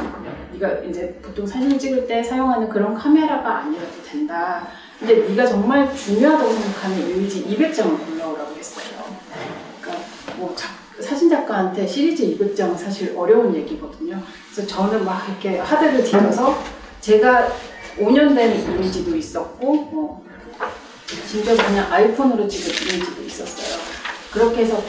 네가 이제 보통 사진 찍을 때 사용하는 그런 카메라가 아니라도 된다. 근데 네가 정말 중요하다고 생각하는 이미지 200장을 골라오라고 했어요. 그러니까 뭐 사진 작가한테 시리즈 200장은 사실 어려운 얘기거든요. 그래서 저는 막 이렇게 하드를 뒤져서 제가 5년 된 이미지도 있었고, 진짜 그냥 아이폰으로 찍은 이미지도 있었어요. 그렇게 해서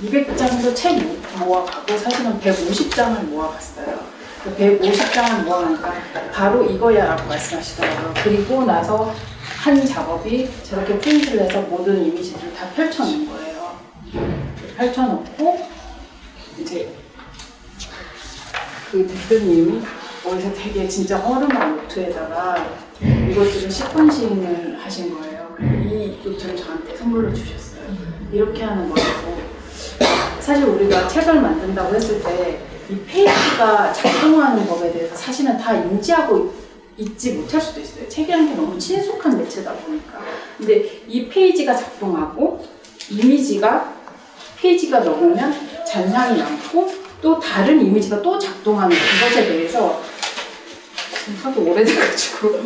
200장도 책 모아가고 사실은 150장을 모아갔어요. 150장을 모아가니까 바로 이거야 라고 말씀하시더라고요. 그리고 나서 한 작업이 저렇게 프린트를 해서 모든 이미지들을 다 펼쳐놓은 거예요. 펼쳐놓고 이제 그 대표님이 어디서 되게 진짜 허름한 노트에다가 이것들을 시퀀싱을 하신 거예요. 이 노트를 저한테 선물로 주셨어요. 이렇게 하는 거라고. 사실 우리가 책을 만든다고 했을 때 이 페이지가 작동하는 법에 대해서 사실은 다 인지하고 있지 못할 수도 있어요. 책이라는 게 너무 친숙한 매체다 보니까. 근데 이 페이지가 작동하고 페이지가 넘으면 잔상이 남고 또 다른 이미지가 또 작동하는 그것에 대해서 하도 오래돼가지고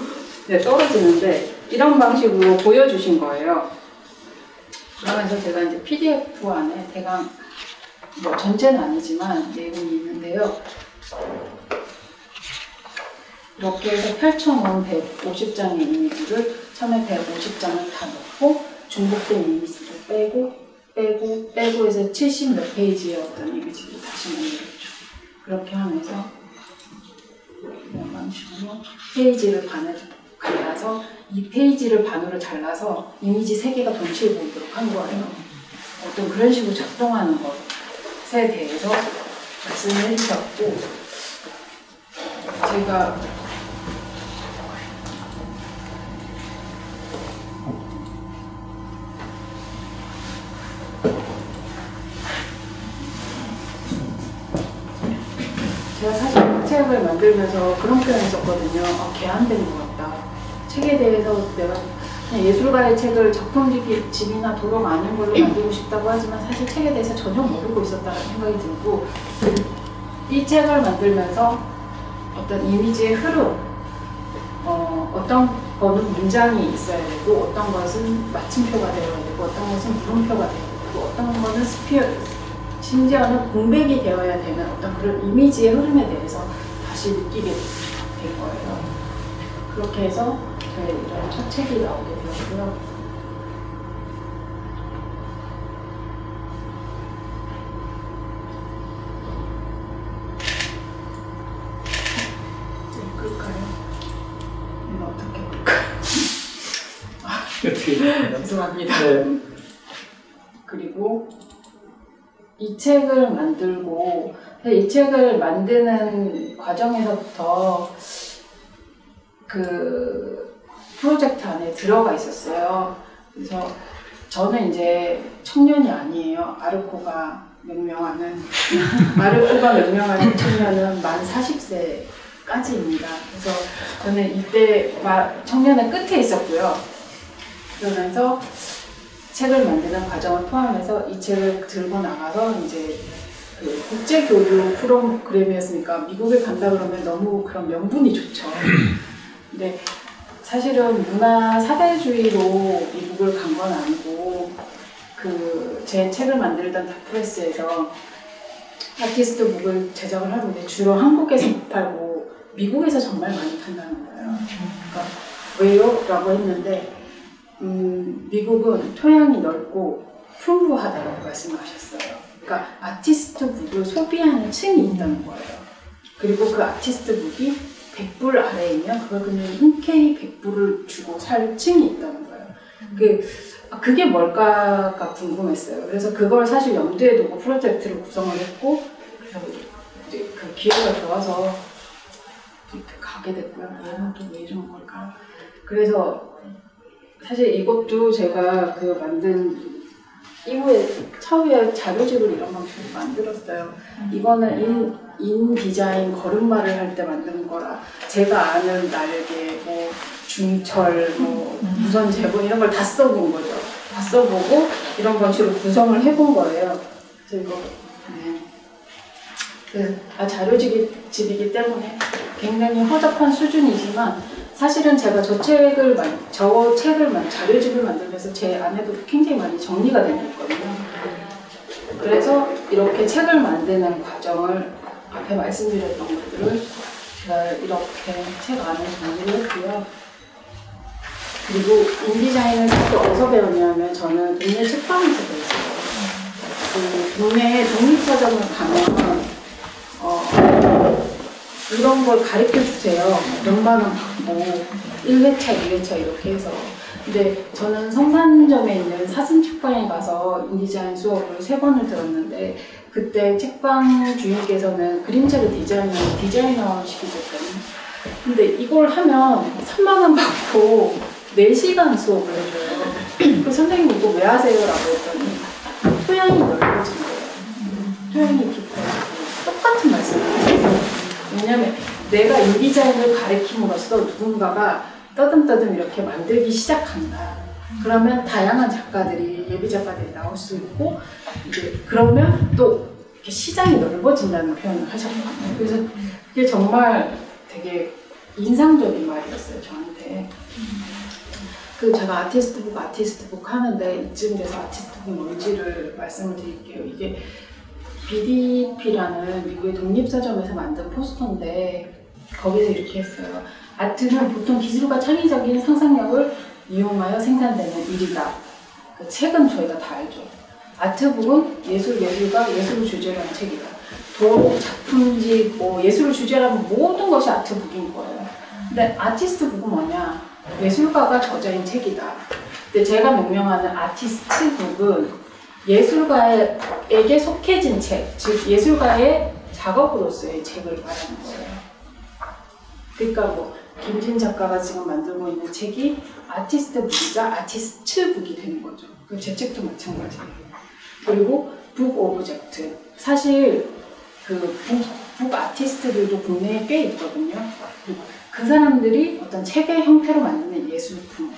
떨어지는데 이런 방식으로 보여주신 거예요. 그러면서 제가 이제 PDF 안에 대강 뭐 전체는 아니지만 내용이 있는데요. 이렇게 해서 펼쳐놓은 150장의 이미지를 처음에 150장을 다 넣고 중복된 이미지를 빼고 해서 70 몇 페이지의 어떤 이미지를 다시 만들었죠. 그렇게 하면서 이런 방식으로 페이지를 반을 갈라서 이 페이지를 반으로 잘라서 이미지 3개가 동시에 보이도록 한 거예요. 어떤 그런 식으로 작동하는 것에 대해서 말씀을 해주셨고, 제가 사실 그 책을 만들면서 그런 표현을 썼거든요. 개안된 것 같다. 책에 대해서 내가 예술가의 책을 작품집이나 도록 아닌 걸로 만들고 싶다고 하지만 사실 책에 대해서 전혀 모르고 있었다는 생각이 들고, 이 책을 만들면서 어떤 이미지의 흐름, 어떤 거는 문장이 있어야 되고, 어떤 것은 마침표가 되어야 되고, 어떤 것은 물음표가 되어야 되고, 어떤 것은 심지어는 공백이 되어야 되는 어떤 그런 이미지의 흐름에 대해서 다시 느끼게 된 거예요. 그렇게 해서 저의 이런 첫 책이 나오게 되었고요. 읽을까요? 이거 어떻게 볼까요? 어떻게 될까요? 죄송합니다. 네. 그리고 이 책을 만들고, 이 책을 만드는 과정에서부터 그 프로젝트 안에 들어가 있었어요. 그래서 저는 이제 청년이 아니에요. 아르코가 명명하는 청년은 만 40세까지입니다. 그래서 저는 이때 청년의 끝에 있었고요. 그러면서 책을 만드는 과정을 포함해서 이 책을 들고 나가서 이제 그 국제교류 프로그램이었으니까 미국에 간다 그러면 너무 그런 명분이 좋죠. 근데 사실은 문화 사대주의로 미국을 간 건 아니고, 그 제 책을 만들던 다프레스에서 아티스트북을 제작을 하는데 주로 한국에서 못 팔고 미국에서 정말 많이 판다는 거예요. 그러니까 왜요? 라고 했는데 미국은 토양이 넓고 풍부하다고 말씀하셨어요. 그러니까 아티스트북을 소비하는 층이 있다는 거예요. 그리고 그 아티스트북이 100불 아래이면 그걸 그냥 흔쾌히 100불을 주고 살 층이 있다는 거예요. 그게 뭘까가 궁금했어요. 그래서 그걸 사실 염두에 두고 프로젝트를 구성을 했고, 그래서 이제 그 기회가 좋아서 가게 됐고요. 얘는 또 왜 이런 걸까? 그래서 사실 이것도 제가 그 만든 이후에 차후에 자료집을 이런 방식으로 만들었어요. 이거는 인디자인 걸음마를 할 때 만든 거라, 제가 아는 날개, 뭐 중철, 뭐 무선 제본 이런 걸 다 써본 거죠. 다 써보고 이런 방식으로 구성을 해본 거예요. 그래서 이거 자료집이기 때문에 굉장히 허접한 수준이지만, 사실은 제가 자료집을 만들면서 제 안에도 굉장히 많이 정리가 되어 있거든요. 그래서 이렇게 책을 만드는 과정을 앞에 말씀드렸던 것들을 제가 이렇게 책 안에 정리를 했고요. 그리고 인디자인을 또 어디서 배웠냐면, 저는 동네 책방에서 배웠어요. 그 동네에 독립서점을 가면 이런 걸 가르쳐 주세요. 몇만 원 받고 1회차, 2회차 이렇게 해서. 근데 저는 성산점에 있는 사슴책방에 가서 인디자인 수업을 3번을 들었는데, 그때 책방 주인께서는 그림체를 디자이너시키셨거든요. 근데 이걸 하면 3만 원 받고 4시간 수업을 해줘요. 그 선생님 이거 왜 하세요? 라고 했더니 토양이 넓어진 거예요. 토양이 깊어지고. 똑같은 말씀이에요. 왜냐면 내가 인디자인을 가르침으로써 누군가가 떠듬떠듬 이렇게 만들기 시작한다. 그러면 다양한 작가들이, 예비 작가들이 나올 수 있고, 이제 그러면 또 이렇게 시장이 넓어진다는 표현을 하셨거든요. 그래서 그게 정말 되게 인상적인 말이었어요, 저한테. 제가 아티스트북 하는데, 이쯤 돼서 아티스트북 뭔지를 말씀을 드릴게요. 이게 BDP라는 미국의 독립서점에서 만든 포스터인데, 거기서 이렇게 했어요. 아트는 보통 기술과 창의적인 상상력을 이용하여 생산되는 일이다. 그 책은 저희가 다 알죠. 아트북은 예술가, 예술을 주제로 한 책이다. 도록, 작품집, 예술을 주제로 하면 모든 것이 아트북인 거예요. 근데 아티스트북은 뭐냐? 예술가가 저자인 책이다. 근데 제가 명명하는 아티스트북은 예술가에게 속해진 책, 즉 예술가의 작업으로서의 책을 말하는 거예요. 그러니까 김진 작가가 지금 만들고 있는 책이 아티스트북이자 아티스트북이 되는 거죠. 제 책도 마찬가지예요. 그리고 북 오브젝트. 사실 북 아티스트들도 국내에 꽤 있거든요. 그 사람들이 어떤 책의 형태로 만드는 예술품,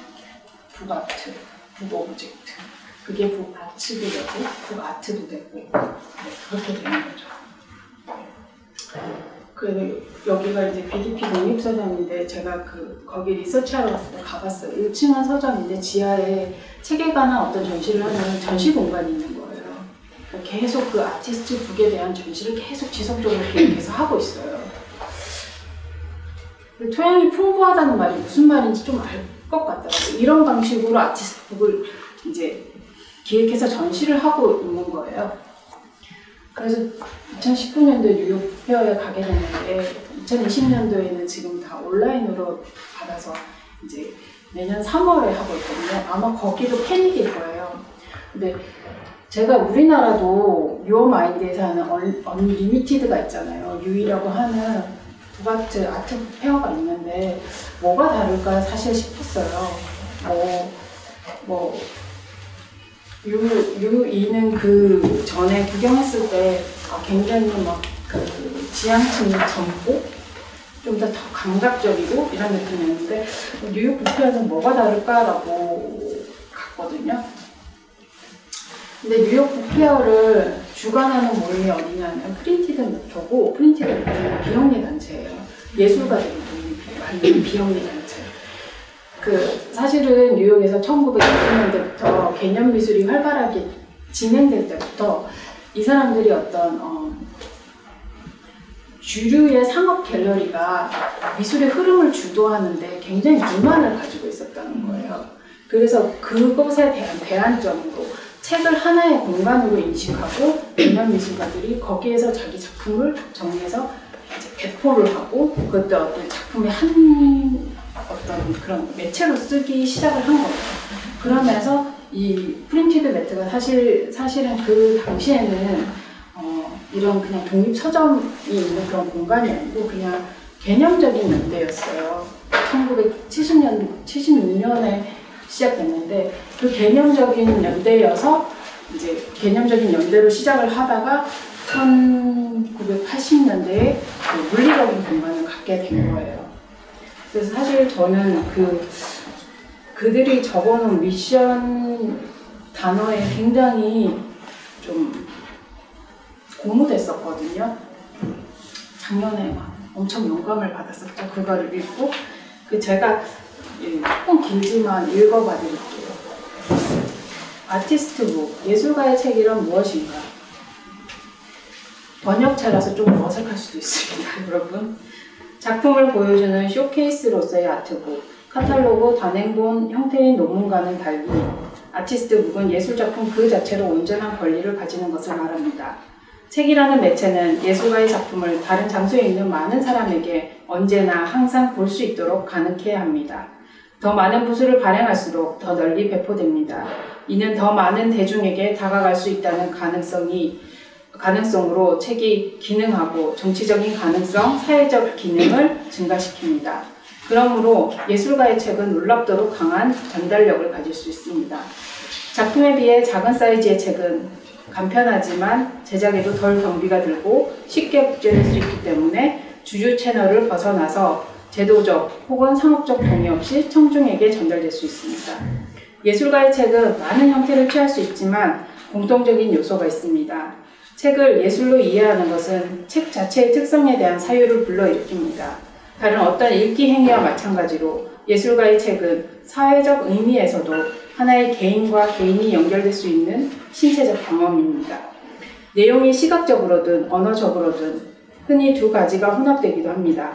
북아트, 북오브젝트. 그게 북아츠도 되고 북아트도 되고 네, 그렇게 되는 거죠. 그래서 여기가 이제 BDP 독립서점인데 제가 거기 리서치하러 갔을 때 가봤어요. 1층은 서점인데 지하에 책에 관한 어떤 전시를 하는 전시 공간이 있는 거예요. 계속 그 아티스트 북에 대한 전시를 계속 지속적으로 계속해서 하고 있어요. 토양이 풍부하다는 말이 무슨 말인지 좀 알 것 같더라고요. 이런 방식으로 아티스트 북을 이제 기획해서 전시를 하고 있는 거예요. 그래서 2019년도에 뉴욕 페어에 가게 됐는데 2020년도에는 지금 다 온라인으로 받아서 이제 내년 3월에 하고 있거든요. 아마 거기도 패닉일 거예요. 근데 제가 우리나라도 유어마인드에서 하는 언리미티드가 있잖아요. 유이라고 하는 북아트 아트 페어가 있는데 뭐가 다를까 사실 싶었어요. 유이는 그 전에 구경했을 때 굉장히 막 그 지향층이 젊고 좀 더 감각적이고 이런 느낌이었는데 뉴욕 북페어에서 뭐가 다를까라고 갔거든요. 근데 뉴욕 북페어를 주관하는 모임이 어디냐면 프린티드 모터고 프린티드 모터는 비영리 단체예요. 예술가들이 모이는 비영리 단체. 사실은 뉴욕에서 1960년대부터 개념 미술이 활발하게 진행될 때부터 이 사람들이 어떤 주류의 상업 갤러리가 미술의 흐름을 주도하는데 굉장히 불만을 가지고 있었다는 거예요. 그래서 그것에 대한 대안점으로 책을 하나의 공간으로 인식하고 개념 미술가들이 거기에서 자기 작품을 정리해서 이제 배포를 하고 그것도 어떤 작품의 어떤 그런 매체로 쓰기 시작을 한 거예요. 그러면서 이 프린티드 매트가 사실은 그 당시에는 이런 그냥 독립 서점이 있는 그런 공간이 아니고 그냥 개념적인 연대였어요. 1976년에 시작됐는데 그 개념적인 연대여서 이제 개념적인 연대로 시작을 하다가 1980년대에 물리적인 공간을 갖게 된 거예요. 그래서 사실 저는 그들이 적어놓은 미션 단어에 굉장히 좀 고무됐었거든요. 작년에 막 엄청 영감을 받았었죠. 그거를 읽고 제가 조금 길지만 읽어봐 드릴게요. 아티스트북, 예술가의 책이란 무엇인가? 번역체라서 조금 어색할 수도 있습니다. 여러분. 작품을 보여주는 쇼케이스로서의 아트북, 카탈로그, 단행본 형태의 논문과는 달리 아티스트북은 예술작품 그 자체로 온전한 권리를 가지는 것을 말합니다. 책이라는 매체는 예술가의 작품을 다른 장소에 있는 많은 사람에게 언제나 항상 볼 수 있도록 가능케 합니다. 더 많은 부수를 발행할수록 더 널리 배포됩니다. 이는 더 많은 대중에게 다가갈 수 있다는 가능성으로 책이 기능하고 정치적인 가능성, 사회적 기능을 증가시킵니다. 그러므로 예술가의 책은 놀랍도록 강한 전달력을 가질 수 있습니다. 작품에 비해 작은 사이즈의 책은 간편하지만 제작에도 덜 경비가 들고 쉽게 복제될 수 있기 때문에 주류 채널을 벗어나서 제도적 혹은 상업적 동의 없이 청중에게 전달될 수 있습니다. 예술가의 책은 많은 형태를 취할 수 있지만 공통적인 요소가 있습니다. 책을 예술로 이해하는 것은 책 자체의 특성에 대한 사유를 불러일으킵니다. 다른 어떤 읽기 행위와 마찬가지로 예술가의 책은 사회적 의미에서도 하나의 개인과 개인이 연결될 수 있는 신체적 경험입니다. 내용이 시각적으로든 언어적으로든 흔히 두 가지가 혼합되기도 합니다.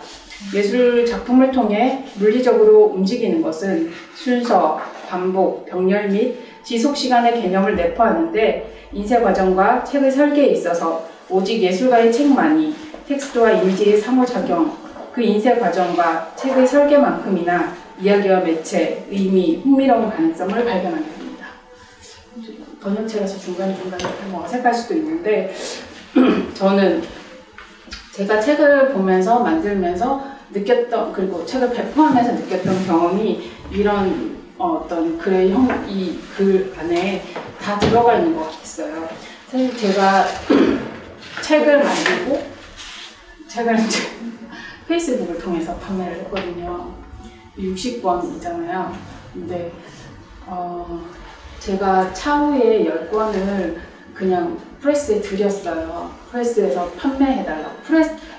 예술 작품을 통해 물리적으로 움직이는 것은 순서, 반복, 병렬 및 지속시간의 개념을 내포하는데 인쇄 과정과 책의 설계에 있어서 오직 예술가의 책만이 텍스트와 이미지의 상호작용, 그 인쇄 과정과 책의 설계만큼이나 이야기와 매체, 의미, 흥미로운 가능성을 발견하게 됩니다. 번역체라서 중간중간에 좀 어색할 수도 있는데 저는 제가 책을 보면서 만들면서 느꼈던, 그리고 책을 배포하면서 느꼈던 경험이 이런 어떤 이 글 안에 다 들어가 있는 것 같았어요. 사실 제가 책을 만들고 책을 이제 페이스북을 통해서 판매를 했거든요. 60권이잖아요. 근데 제가 차후에 10권을 그냥 프레스에 드렸어요. 프레스에서 판매해달라고.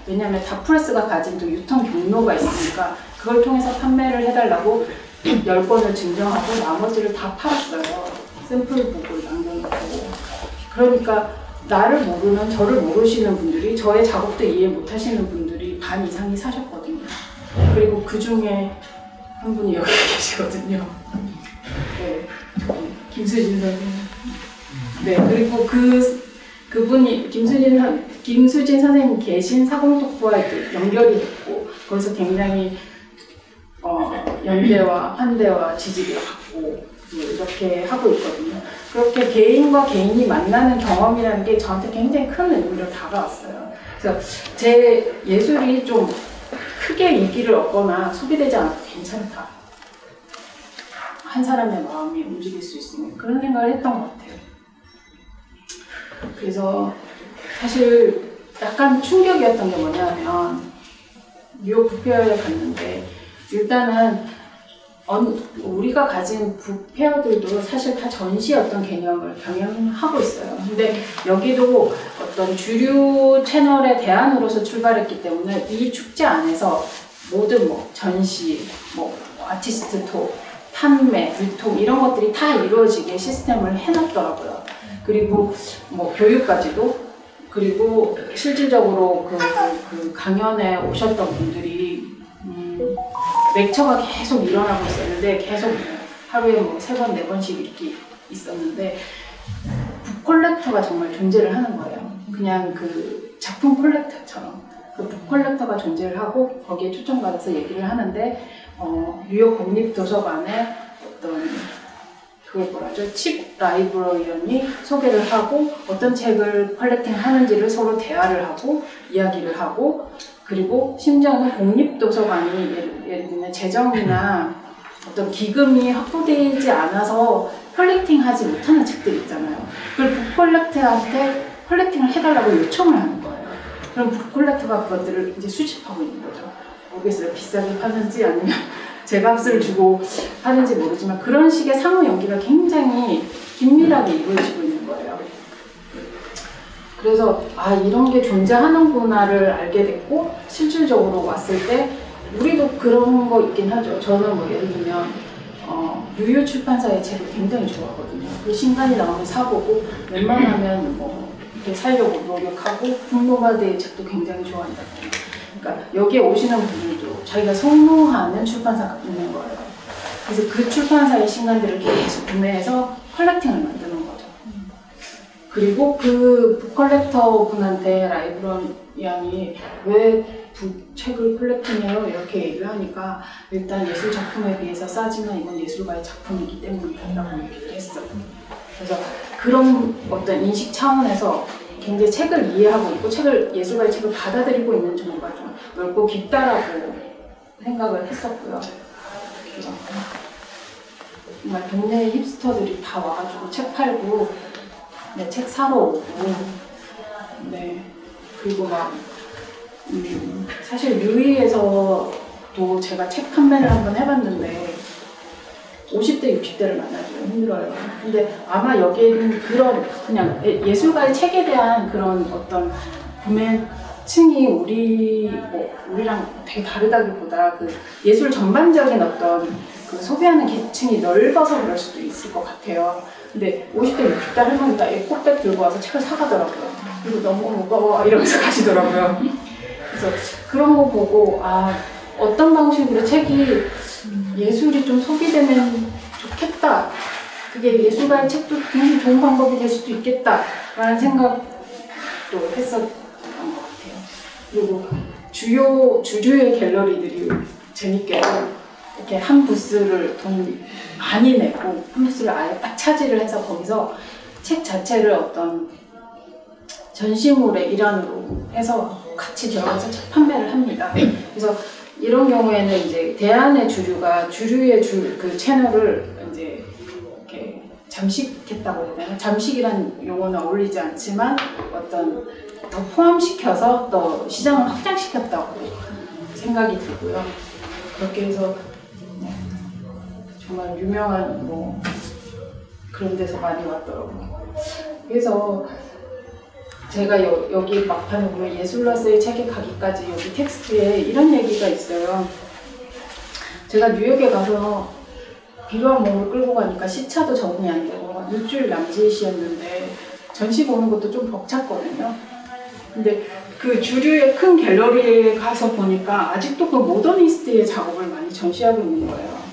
왜냐면 다 프레스가 가진 또 유통 경로가 있으니까 그걸 통해서 판매를 해달라고 10권을 증정하고 나머지를 다 팔았어요. 샘플북을 남겨놓고. 그러니까 나를 모르는, 저를 모르시는 분들이, 저의 작업도 이해 못하시는 분들이 반 이상이 사셨거든요. 그리고 그 중에 한 분이 여기 계시거든요. 네, 김수진 선생님. 네, 그리고 그분이 김수진 선생님 계신 사공특보와 연결이 됐고, 거기서 굉장히 연대와 환대와 지지를 받고 이렇게 하고 있거든요. 그렇게 개인과 개인이 만나는 경험이라는 게 저한테 굉장히 큰 의미로 다가왔어요. 그래서 제 예술이 좀 크게 인기를 얻거나 소비되지 않아도 괜찮다. 한 사람의 마음이 움직일 수 있으면 그런 생각을 했던 것 같아요. 그래서 사실 약간 충격이었던 게 뭐냐면 뉴욕 북페어에 갔는데 일단은 우리가 가진 북페어들도 사실 다 전시 어떤 개념을 병행하고 있어요. 근데 여기도 어떤 주류 채널의 대안으로서 출발했기 때문에 이 축제 안에서 모든 전시, 아티스트 톡, 판매, 유통 이런 것들이 다 이루어지게 시스템을 해놨더라고요. 그리고 교육까지도. 그리고 실질적으로 그 강연에 오셨던 분들이 렉처가 계속 일어나고 있었는데 계속 하루에 3번, 4번씩 이렇게 있었는데 북 컬렉터가 정말 존재를 하는 거예요. 그냥 그 작품 컬렉터처럼 그 북 컬렉터가 존재를 하고 거기에 초청받아서 얘기를 하는데 뉴욕 국립도서관에 어떤 그걸 뭐라죠? 칩 라이브러리언이 소개를 하고 어떤 책을 컬렉팅 하는지를 서로 대화를 하고 이야기를 하고 그리고 심지어는 국립도서관이 예를 들면 재정이나 어떤 기금이 확보되지 않아서 컬렉팅하지 못하는 책들이 있잖아요. 그걸 북컬렉터한테 컬렉팅을 해달라고 요청을 하는 거예요. 그럼 북컬렉터가 그것들을 이제 수집하고 있는 거죠. 모르겠어요. 비싸게 파는지 아니면 제값을 주고 하는지 모르지만 그런 식의 상호 연기가 굉장히 긴밀하게 이루어지고 있는 거예요. 그래서 이런 게 존재하는구나를 알게 됐고 실질적으로 왔을 때 우리도 그런 거 있긴 하죠. 저는 예를 들면 유유 출판사의 책을 굉장히 좋아하거든요. 그 신간이 나오면 사보고 웬만하면 이렇게 살려고 노력하고 북노마드의 책도 굉장히 좋아한다. 그러니까 여기에 오시는 분들도 자기가 선호하는 출판사가 있는 거예요. 그래서 그 출판사의 신간들을 계속 구매해서 컬렉팅을 만드는 거죠. 그리고 그 북컬렉터 분한테 라이브러리언이 왜 북책을 컬렉팅해요? 이렇게 얘기를 하니까 일단 예술 작품에 비해서 싸지만 이건 예술가의 작품이기 때문이라고 얘기를 했어요. 그래서 그런 어떤 인식 차원에서 굉장히 책을 이해하고 있고 예술가의 책을 받아들이고 있는 정도가 좀 넓고 깊다라고 생각을 했었고요. 그래서 정말 동네 힙스터들이 다 와가지고 책 팔고 책 사러 오고 그리고 사실 류이에서도 제가 책 판매를 한번 해봤는데 50대, 60대를 만나기 힘들어요. 근데 아마 여기에는 그냥 예술가의 책에 대한 그런 어떤 구매층이 우리랑 되게 다르다기보다 그 예술 전반적인 어떤 그 소비하는 계층이 넓어서 그럴 수도 있을 것 같아요. 근데 50대, 60대 할머니가 에코백 들고 와서 책을 사가더라고요. 그리고 너무 무거워 이러면서 가시더라고요. 그래서 그런 거 보고 어떤 방식으로 책이 예술이 좀 소비되면 좋겠다. 그게 예술가의 책도 굉장히 좋은 방법이 될 수도 있겠다라는 생각도 했었던 것 같아요. 그리고 주류의 갤러리들이 재밌게도 이렇게 한 부스를 돈 많이 내고 한 부스를 아예 딱 차지를 해서 거기서 책 자체를 어떤 전시물의 일환으로 해서 같이 들어가서 책 판매를 합니다. 그래서 이런 경우에는 이제 대안의 주류의 그 채널을 이제 이렇게 잠식했다고 해야 되나? 잠식이란 용어는 어울리지 않지만 어떤 더 포함시켜서 또 시장을 확장시켰다고 생각이 들고요. 그렇게 해서 정말 유명한 그런 데서 많이 왔더라고요. 그래서 제가 여기 막판에 보면 예술러스의 책에 가기까지 여기 텍스트에 이런 얘기가 있어요. 제가 뉴욕에 가서 비루한 몸을 끌고 가니까 시차도 적응이 안 되고 일주일 남짓이었는데 전시 보는 것도 좀 벅찼거든요. 근데 그 주류의 큰 갤러리에 가서 보니까 아직도 그 모더니스트의 작업을 많이 전시하고 있는 거예요.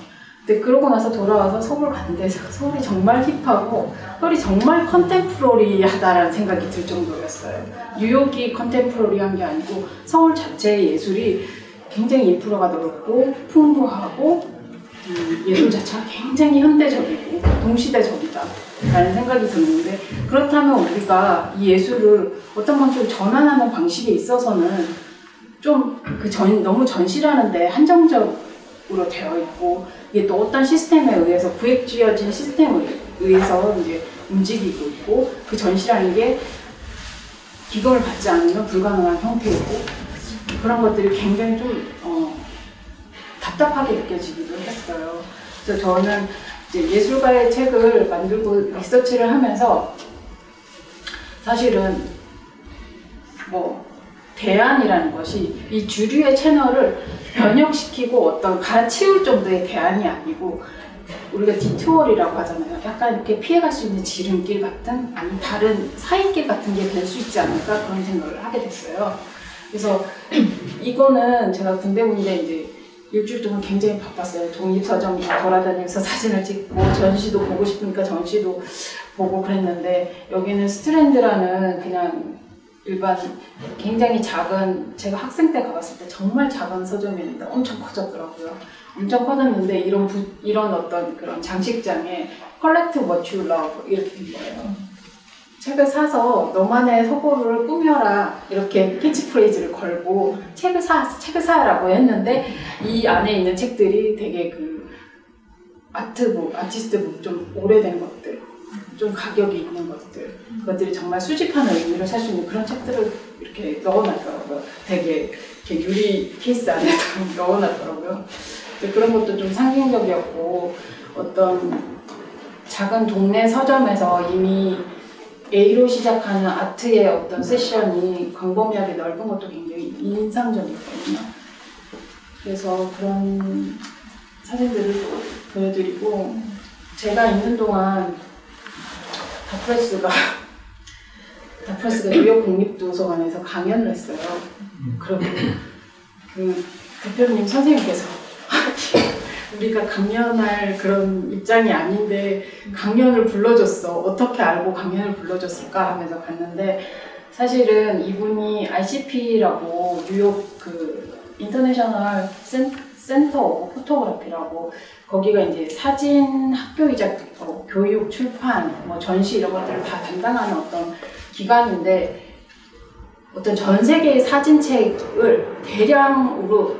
근데 그러고 나서 돌아와서 서울 갔는데 서울이 정말 힙하고 서울이 정말 컨템포러리하다라는 생각이 들 정도였어요. 뉴욕이 컨템포러리한 게 아니고 서울 자체의 예술이 굉장히 인프라가 넓고 풍부하고 예술 자체가 굉장히 현대적이고 동시대적이다 라는 생각이 드는데, 그렇다면 우리가 이 예술을 어떤 방식으로 전환하는 방식에 있어서는 좀 너무 전시라는데 한정적으로 되어 있고, 이게 또 어떤 시스템에 의해서 구획지어진 시스템에 의해서 이제 움직이고 있고, 그 전시라는 게 기금을 받지 않으면 불가능한 형태이고, 그런 것들이 굉장히 좀 답답하게 느껴지기도 했어요. 그래서 저는 이제 예술가의 책을 만들고 리서치를 하면서 사실은 뭐 대안이라는 것이 이 주류의 채널을 변형시키고 어떤 갈아치울 정도의 대안이 아니고, 우리가 디투어리라고 하잖아요. 약간 이렇게 피해갈 수 있는 지름길 같은, 아니 다른 사이길 같은 게 될 수 있지 않을까, 그런 생각을 하게 됐어요. 그래서 이거는 제가 군데 이제 일주일 동안 굉장히 바빴어요. 독립서점 돌아다니면서 사진을 찍고 전시도 보고 싶으니까 전시도 보고 그랬는데, 여기는 스트랜드라는 그냥 일반 굉장히 작은, 제가 학생 때 가봤을 때 정말 작은 서점이었는데 엄청 커졌더라고요. 엄청 커졌는데 이런 어떤 그런 장식장에 Collect what you love 이렇게 된 거예요. 책을 사서 너만의 서고를 꾸며라 이렇게 캐치프레이즈를 걸고 책을 사라고 했는데, 이 안에 있는 책들이 되게 그 아티스트북 좀 오래된 것들, 좀 가격이 있는 것들, 그것들이 정말 수집하는 의미를 살 수 있는 그런 책들을 이렇게 넣어놨더라고요. 되게 이렇게 유리 케이스 안에 넣어놨더라고요. 그런 것도 좀 상징적이었고, 어떤 작은 동네 서점에서 이미 A로 시작하는 아트의 어떤 세션이 광범위하게 넓은 것도 굉장히 인상적이거든요. 그래서 그런 사진들을 보여드리고, 제가 있는 동안 다프레스가 뉴욕 국립도서관에서 강연을 했어요. 그리고 그 대표님 선생님께서 우리가 강연할 그런 입장이 아닌데 강연을 불러줬어. 어떻게 알고 강연을 불러줬을까 하면서 갔는데, 사실은 이분이 ICP라고 뉴욕 그 인터내셔널 센터 오브 포토그래피라고, 거기가 이제 사진 학교이자 교육, 출판, 뭐 전시 이런 것들을 다 담당하는 어떤 기관인데, 어떤 전 세계의 사진책을 대량으로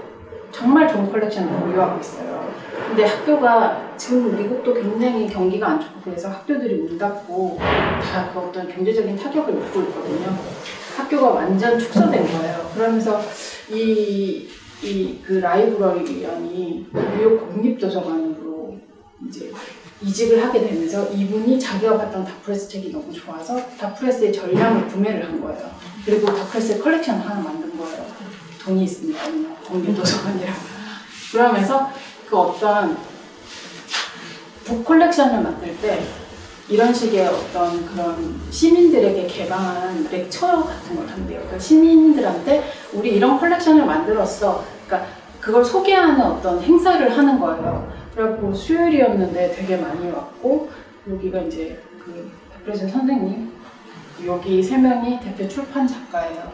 정말 좋은 컬렉션을 보유하고 있어요. 근데 학교가 지금 미국도 굉장히 경기가 안 좋고 그래서 학교들이 문 닫고 다 그 어떤 경제적인 타격을 입고 있거든요. 학교가 완전 축소된 거예요. 그러면서 그 라이브러리언이 뉴욕 국립도서관으로 이제 이직을 하게 되면서, 이분이 자기가 봤던 다프레스 책이 너무 좋아서 다프레스의 전량을 구매를 한 거예요. 그리고 다프레스의 컬렉션을 하나 만든 거예요. 돈이 있으니까 국립도서관이라고. 그러면서 그 어떤 북 컬렉션을 만들 때 이런 식의 어떤 그런 시민들에게 개방한 렉처 같은 걸 한대요. 그러니까 시민들한테 우리 이런 컬렉션을 만들었어. 그러니까 그걸 소개하는 어떤 행사를 하는 거예요. 그래갖고 수요일이었는데 되게 많이 왔고, 여기가 이제 그 다프레스 선생님, 여기 3명이 대표 출판 작가예요.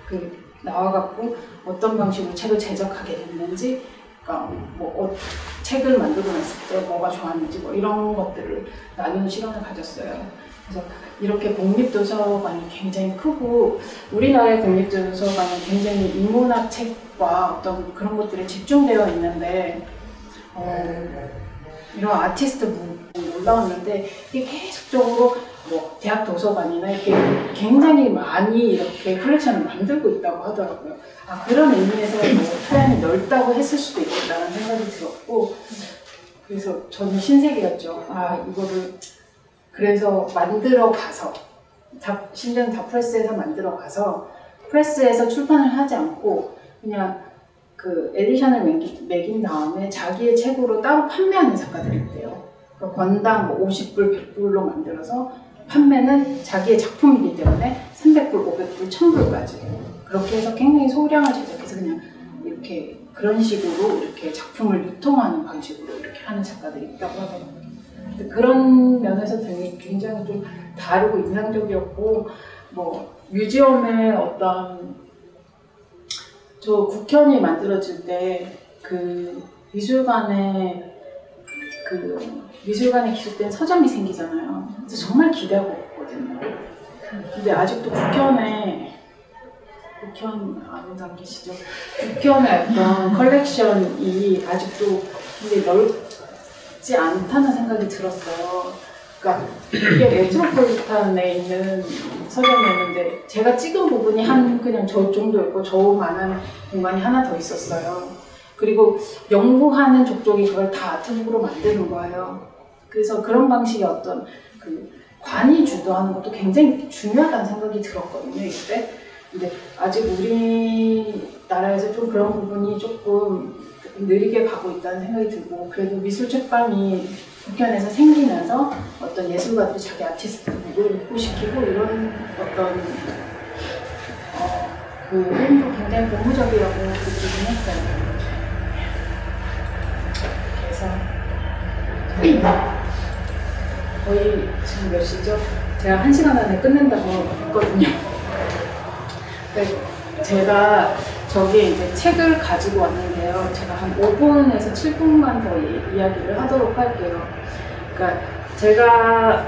그 나와갖고 어떤 방식으로 책을 제작하게 됐는지, 그러니까 책을 만들고 났을 때 뭐가 좋았는지 뭐 이런 것들을 나누는 시간을 가졌어요. 그래서 이렇게 국립도서관이 굉장히 크고, 우리나라의 국립도서관은 굉장히 인문학 책과 어떤 그런 것들에 집중되어 있는데, 이런 아티스트 부분이 올라왔는데, 이게 계속적으로 뭐 대학 도서관이나 이렇게 굉장히 많이 이렇게 컬렉션을 만들고 있다고 하더라고요. 아, 그런 의미에서 뭐 토양이 넓다고 했을 수도 있겠다는 생각이 들었고, 그래서 저는 신세계였죠. 아, 이거를 그래서 만들어 가서 심지어는 다 프레스에서 만들어 가서 프레스에서 출판을 하지 않고 그냥 그 에디션을 매긴 다음에 자기의 책으로 따로 판매하는 작가들이 있대요. 그러니까 권당 뭐 50불, 100불로 만들어서 판매는 자기의 작품이기 때문에 300불, 500불, 1000불까지 그렇게 해서 굉장히 소량을 제작해서 그냥 이렇게 그런 식으로 이렇게 작품을 유통하는 방식으로 이렇게 하는 작가들이 있다고 하더라고요. 근데 그런 면에서 굉장히 좀 다르고 인상적이었고, 뭐 뮤지엄의 어떤 저 국현이 만들어질 때 그 미술관에 기술된 서점이 생기잖아요. 그래서 정말 기대하고 있거든요. 근데 아직도 국현 아무도 안 계시죠? 국현의 어떤 컬렉션이 아직도 굉장히 넓지 않다는 생각이 들었어요. 그러니까 이게 메트로폴리탄에 있는 서점이었는데 제가 찍은 부분이 그냥 저 정도였고 저만한 공간이 하나 더 있었어요. 그리고 연구하는 족족이 그걸 다 아트북으로 만드는 거예요. 그래서 그런 방식의 어떤 그 관이 주도하는 것도 굉장히 중요하다는 생각이 들었거든요, 이때. 근데 아직 우리나라에서 좀 그런 부분이 조금 느리게 가고 있다는 생각이 들고, 그래도 미술 책방이 국현에서 생기면서 어떤 예술가들이 자기 아티스트북을 입고시키고 이런 어떤 그 흐름도 굉장히 고무적이라고 느끼긴 했어요. 그래서 거의 지금 몇 시죠? 제가 1시간 안에 끝낸다고 했거든요. 제가 저기에 이제 책을 가지고 왔는데요. 제가 한 5분에서 7분만 더 이야기를 하도록 할게요. 그러니까 제가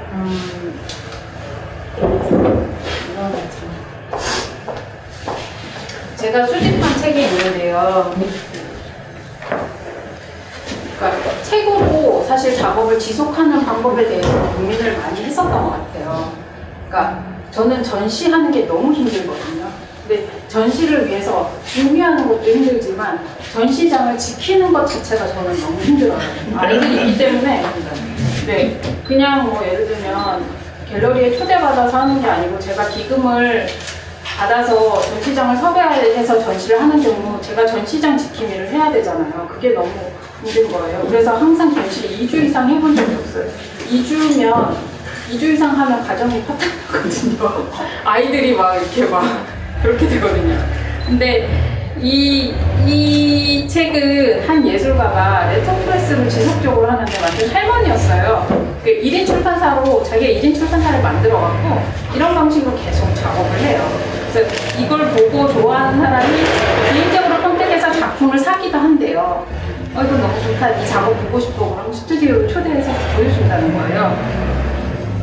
제가 수집한 책이 있는데요. 그러니까 책으로 사실 작업을 지속하는 방법에 대해서 고민을 많이 했었던 것 같아요. 그러니까 저는 전시하는 게 너무 힘들거든요. 근데 전시를 위해서 준비하는 것도 힘들지만 전시장을 지키는 것 자체가 저는 너무 힘들어요. 아이들이 있기 때문에. 네, 그냥 뭐 예를 들면 갤러리에 초대받아서 하는 게 아니고 제가 기금을 받아서 전시장을 섭외해서 전시를 하는 경우 제가 전시장 지킴이를 해야 되잖아요. 그게 너무 힘든 거예요. 그래서 항상 전시를 2주 이상 해본 적이 없어요. 2주 이상 하면 가정이 파탄나거든요. 아이들이 막 이렇게 막 그렇게 되거든요. 근데 이 책은 한 예술가가 레터프레스로 지속적으로 하는데 완전 할머니였어요. 그 1인 출판사로 자기가 1인 출판사를 만들어갖고 이런 방식으로 계속 작업을 해요. 그래서 이걸 보고 좋아하는 사람이 개인적으로 컨택해서 작품을 사기도 한대요. 이거 너무 좋다, 이 작업 보고 싶어. 그럼 스튜디오로 초대해서 보여준다는 거예요.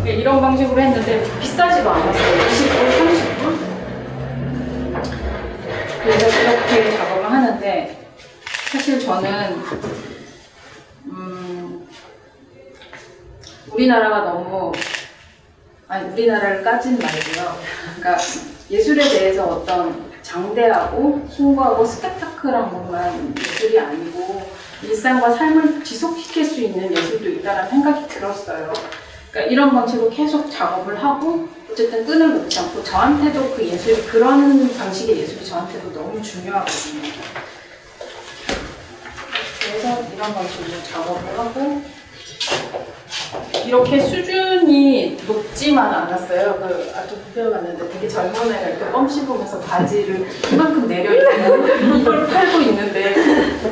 이런 방식으로 했는데 비싸지도 않았어요. 20불, 30불? 그래서 이렇게 작업을 하는데 사실 저는 우리나라가 너무 우리나라를 까진 말고요. 그러니까 예술에 대해서 어떤 장대하고 숭고하고 스펙타클한 것만 예술이 아니고 일상과 삶을 지속시킬 수 있는 예술도 있다는 생각이 들었어요. 그러니까 이런 방식으로 계속 작업을 하고 어쨌든 끈을 놓지 않고 저한테도 그 예술이 그런 방식의 예술이 저한테도 너무 중요하거든요. 그래서 이런 방식으로 작업을 하고 이렇게 수준이 높지만 않았어요. 그 아토피아 갔는데 되게 젊은 애가 이렇게 껌 씹으면서 바지를 이만큼 내려있고 이걸 팔고 있는데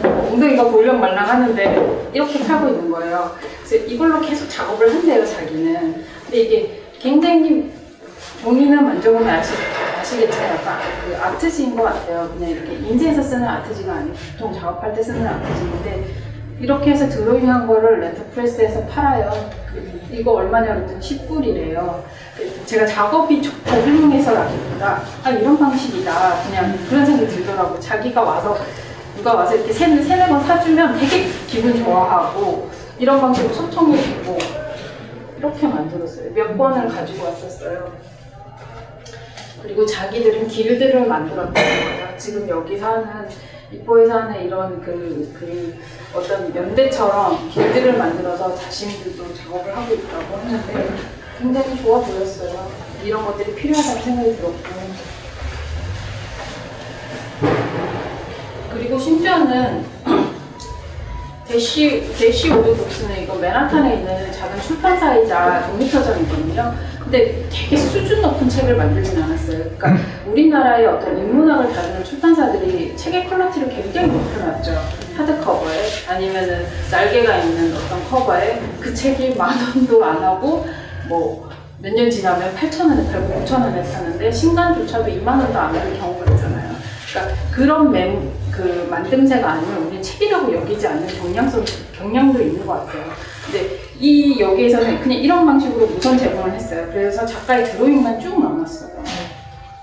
엉덩이가 볼랑말랑 하는데 이렇게 팔고 있는 거예요. 그래서 이걸로 계속 작업을 한대요, 자기는. 근데 이게 굉장히 종이는 만져보면 아시겠지만 약간 그 아트지인 것 같아요. 그냥 이렇게 인쇄해서 쓰는 아트지가 아니고 보통 작업할 때 쓰는 아트지인데 이렇게 해서 드로잉한 거를 레터프레스에서 팔아요. 이거 얼마냐 그랬더니 10불이래요. 제가 작업이 좋고 훌륭해서라기보다 이런 방식이다. 그냥 그런 생각이 들더라고요. 자기가 와서 누가 와서 이렇게 세네 번 사주면 되게 기분 좋아하고 이런 방식으로 소통이 되고 이렇게 만들었어요. 몇 번을 가지고 왔었어요. 그리고 자기들은 길들을 만들었다는 거예요. 지금 여기 사는 이포에서 하는 이런 그 어떤 연대처럼 길들을 만들어서 자신들도 작업을 하고 있다고 하는데 굉장히 좋아 보였어요. 이런 것들이 필요하다는 생각이 들었고. 그리고 심지어는 대시 오드북스는 이거 맨하탄에 있는 작은 출판사이자 독립서점이거든요. 근데 되게 수준 높은 책을 만들진 않았어요. 그러니까 우리나라의 어떤 인문학을 다루는 출판사들이 책의 퀄리티를 굉장히 높여놨죠. 하드커버에 아니면은 날개가 있는 어떤 커버에 그 책이 10,000원도 안 하고 뭐 몇 년 지나면 8,000원에 팔고 9,000원에 파는데 신간조차도 20,000원도 안 하는 경우가 있잖아요. 그러니까 그런 그 만듦새가 아니면 우리는 책이라고 여기지 않는 경향도 있는 것 같아요. 근데 여기에서는 그냥 이런 방식으로 우선 제공을 했어요. 그래서 작가의 드로잉만 쭉 넣어놨어요.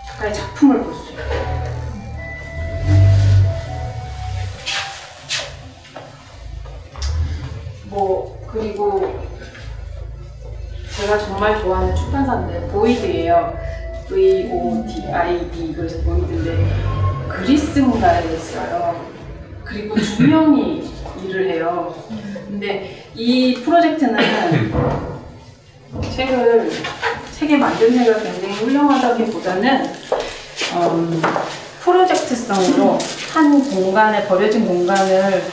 작가의 작품을 볼 수 있고. 그리고 제가 정말 좋아하는 출판사인데 보이드예요. VODID 그래서 보이드인데 그리스인가에 있어요. 그리고 2명이 일을 해요. 근데 이 프로젝트는 책의 만듦새가 굉장히 훌륭하다기보다는 프로젝트성으로 한 공간에 버려진 공간을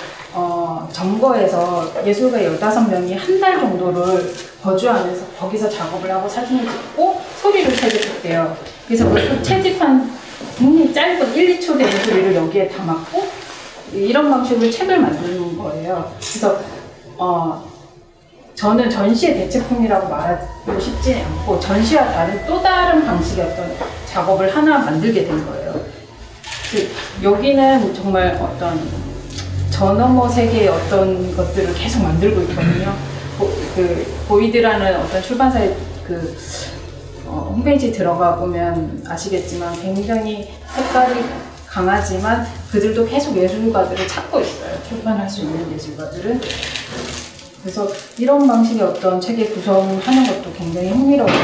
점거해서 예술가 15명이 한 달 정도를 거주하면서 거기서 작업을 하고 사진을 찍고 소리를 채집했대요. 그래서 그 채집한 굉장히 짧은 1, 2초 되는 소리를 여기에 담았고 이런 방식으로 책을 만드는 거예요. 그래서 저는 전시의 대체품이라고 말하고 싶지 않고 전시와 다른 또 다른 방식의 어떤 작업을 하나 만들게 된 거예요. 여기는 정말 어떤 저 너머 세계의 어떤 것들을 계속 만들고 있거든요. 보이드라는 어떤 출판사의 홈페이지 들어가 보면 아시겠지만 굉장히 색깔이 강하지만 그들도 계속 예술가들을 찾고 있어요. 출판할 수 있는 예술가들은. 그래서 이런 방식의 어떤 책의 구성하는 것도 굉장히 흥미로워요.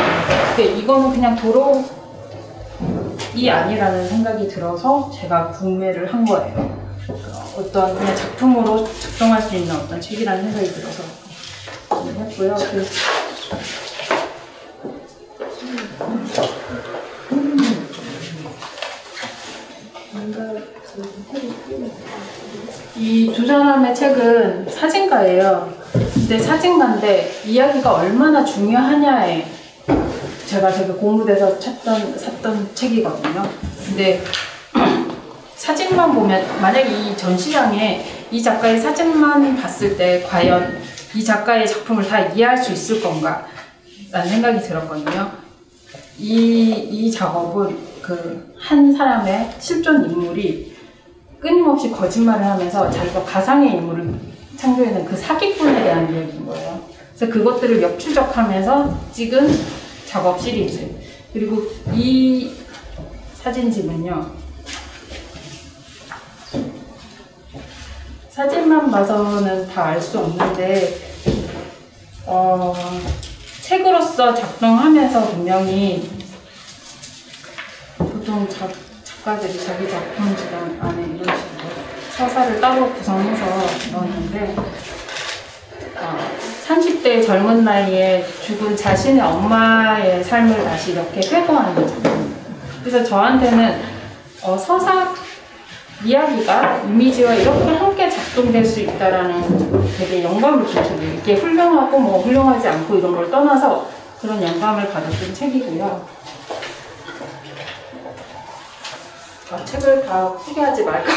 근데 이거는 그냥 도록이 아니라는 생각이 들어서 제가 구매를 한 거예요. 어떤 그냥 작품으로 작동할 수 있는 어떤 책이라는 생각이 들어서 했고요. 이 두 사람의 책은 사진가예요. 근데 사진가인데 이야기가 얼마나 중요하냐에 제가 되게 공부돼서 샀던 책이거든요. 근데 사진만 보면 만약에 이 전시장에 이 작가의 사진만 봤을 때 과연 이 작가의 작품을 다 이해할 수 있을 건가 라는 생각이 들었거든요. 이 작업은 한 사람의 실존 인물이 끊임없이 거짓말을 하면서 자기가 가상의 인물을 창조해낸 그 사기꾼에 대한 이야기인 거예요. 그래서 그것들을 역추적하면서 찍은 작업 시리즈. 그리고 이 사진집은요, 사진만 봐서는 다 알 수 없는데 책으로서 작동하면서 분명히 보통 작가들이 자기 작품지단 안에 이런 식으로 서사를 따로 구성해서 넣었는데 30대 젊은 나이에 죽은 자신의 엄마의 삶을 다시 이렇게 회고하는 작품입니다. 그래서 저한테는 서사 이야기가 이미지와 이렇게 함께 작동될 수 있다라는 되게 영감을 주죠. 이게 훌륭하고 뭐 훌륭하지 않고 이런 걸 떠나서 그런 영감을 받았던 책이고요. 책을 다 소개하지 말까.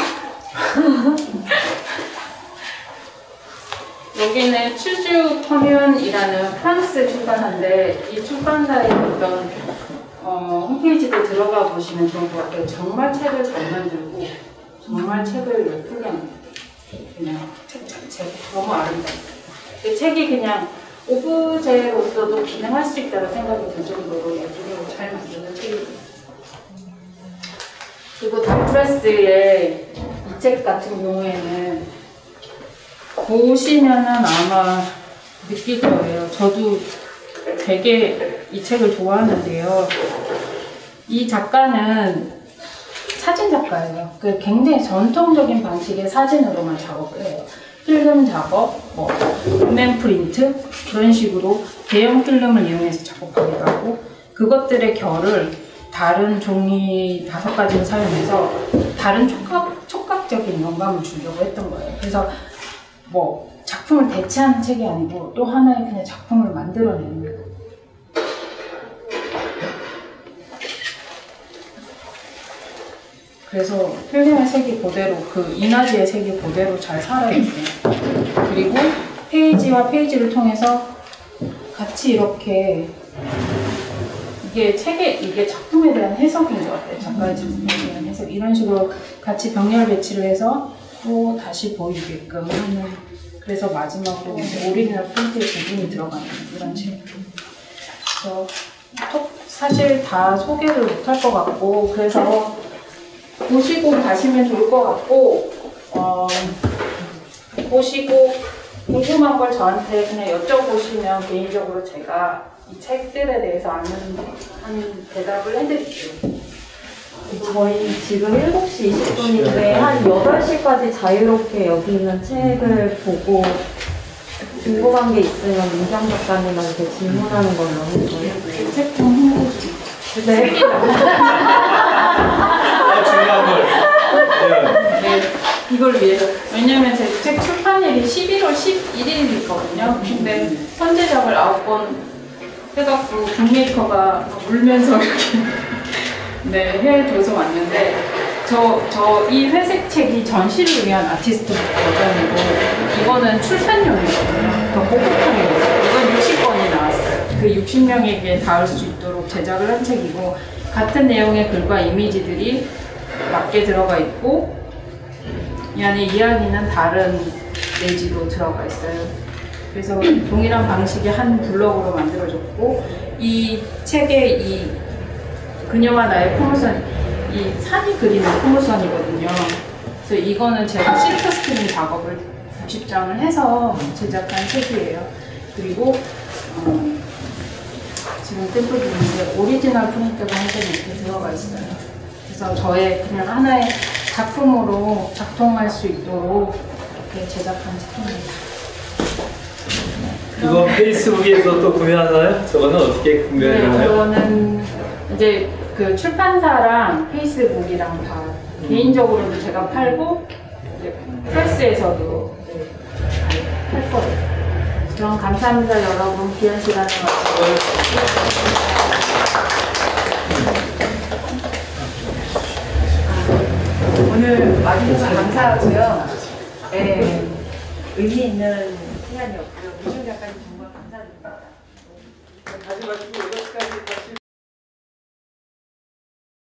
여기는 추주 커뮌이라는 프랑스 출판사인데 이 책방사의 어떤 홈페이지도 들어가 보시면 좋을 것 같아요. 정말 책을 잘 만들고 정말 책을 예쁘게 합니다. 그냥 책 자체가 너무 아름답다. 이 책이 그냥 오브제로서도 기능할 수 있다고 생각이 들 정도로 예쁘게 잘 만드는 책입니다. 그리고 다프레스의 이 책 같은 경우에는 보시면은 아마 느낄 거예요. 저도 되게 이 책을 좋아하는데요. 이 작가는 사진 작가예요. 굉장히 전통적인 방식의 사진으로만 작업을 해요. 필름 작업, 뭐 룸앤 프린트 그런 식으로 대형 필름을 이용해서 작업하기도 하고 그것들의 결을 다른 종이 5가지를 사용해서 다른 촉각적인 영감을 주려고 했던 거예요. 그래서 뭐 작품을 대체하는 책이 아니고 또 하나의 그냥 작품을 만들어내는 거예요. 그래서 필름의 색이 그대로 그 이나지의 색이 그대로 잘 살아있어요. 그리고 페이지와 페이지를 통해서 같이 이렇게 이게 작품에 대한 해석인 것 같아요. 작가의 작품에 대한 해석. 이런 식으로 같이 병렬 배치를 해서 또 다시 보이게끔 하는. 그래서 마지막으로 오리지널 프린트의 부분이 들어가는 이런 책. 그래서 사실 다 소개를 못할 것 같고 그래서 보시고 가시면 좋을 것 같고 보시고 궁금한 걸 저한테 그냥 여쭤보시면 개인적으로 제가 이 책들에 대해서 아는 대답을 해드릴게요. 저희 지금 7시 20분인데 한 8시까지 자유롭게 여기 있는 책을 보고 궁금한 게 있으면 민경 작가님한테 질문하는 걸로 해줘요. 책 좀 홍보해주세요. 네. 중요한 걸. 네, 이걸 위해서. 왜냐면 제 책 출판일이 11월 11일이거든요. 근데 선제작을 9번 해갖고 북메이커가 울면서 이렇게 네, 해줘서 왔는데 이 회색 책이 전시를 위한 아티스트 버전이고 이거는 출판용이거든요. 더 뽀뽀통이거든요. 이건 60권이 나왔어요. 그 60명에게 닿을 수 있도록 제작을 한 책이고 같은 내용의 글과 이미지들이 맞게 들어가 있고 이 안에 이야기는 다른 내지도 들어가 있어요. 그래서 동일한 방식의 한 블럭으로 만들어졌고 이 책의 이 그녀와 나의 포물선 이 산이 그리는 포물선이거든요. 그래서 이거는 제가 실크 스크린 작업을 60장을 해서 제작한 책이에요. 그리고 지금 샘플 중인데 오리지널 프린트가 한 점 이렇게 들어가 있어요. 그래서 저의 그냥 하나의 작품으로 작동할 수 있도록 이렇게 제작한 책입니다. 이거 페이스북에서 또 구매하나요? 저거는 어떻게 구매를 네, 하나요? 저는 이제 그 출판사랑 페이스북이랑 다 개인적으로도 제가 팔고 이제 프레스에서도 팔 거예요. 그럼 감사합니다 여러분. 귀한 시간을 마치고 오늘 와주셔서 감사하고요. 네, 의미 있는 시간이었고요. 민경 작가님 정말 감사드립니다. 가져가지고 이렇게까지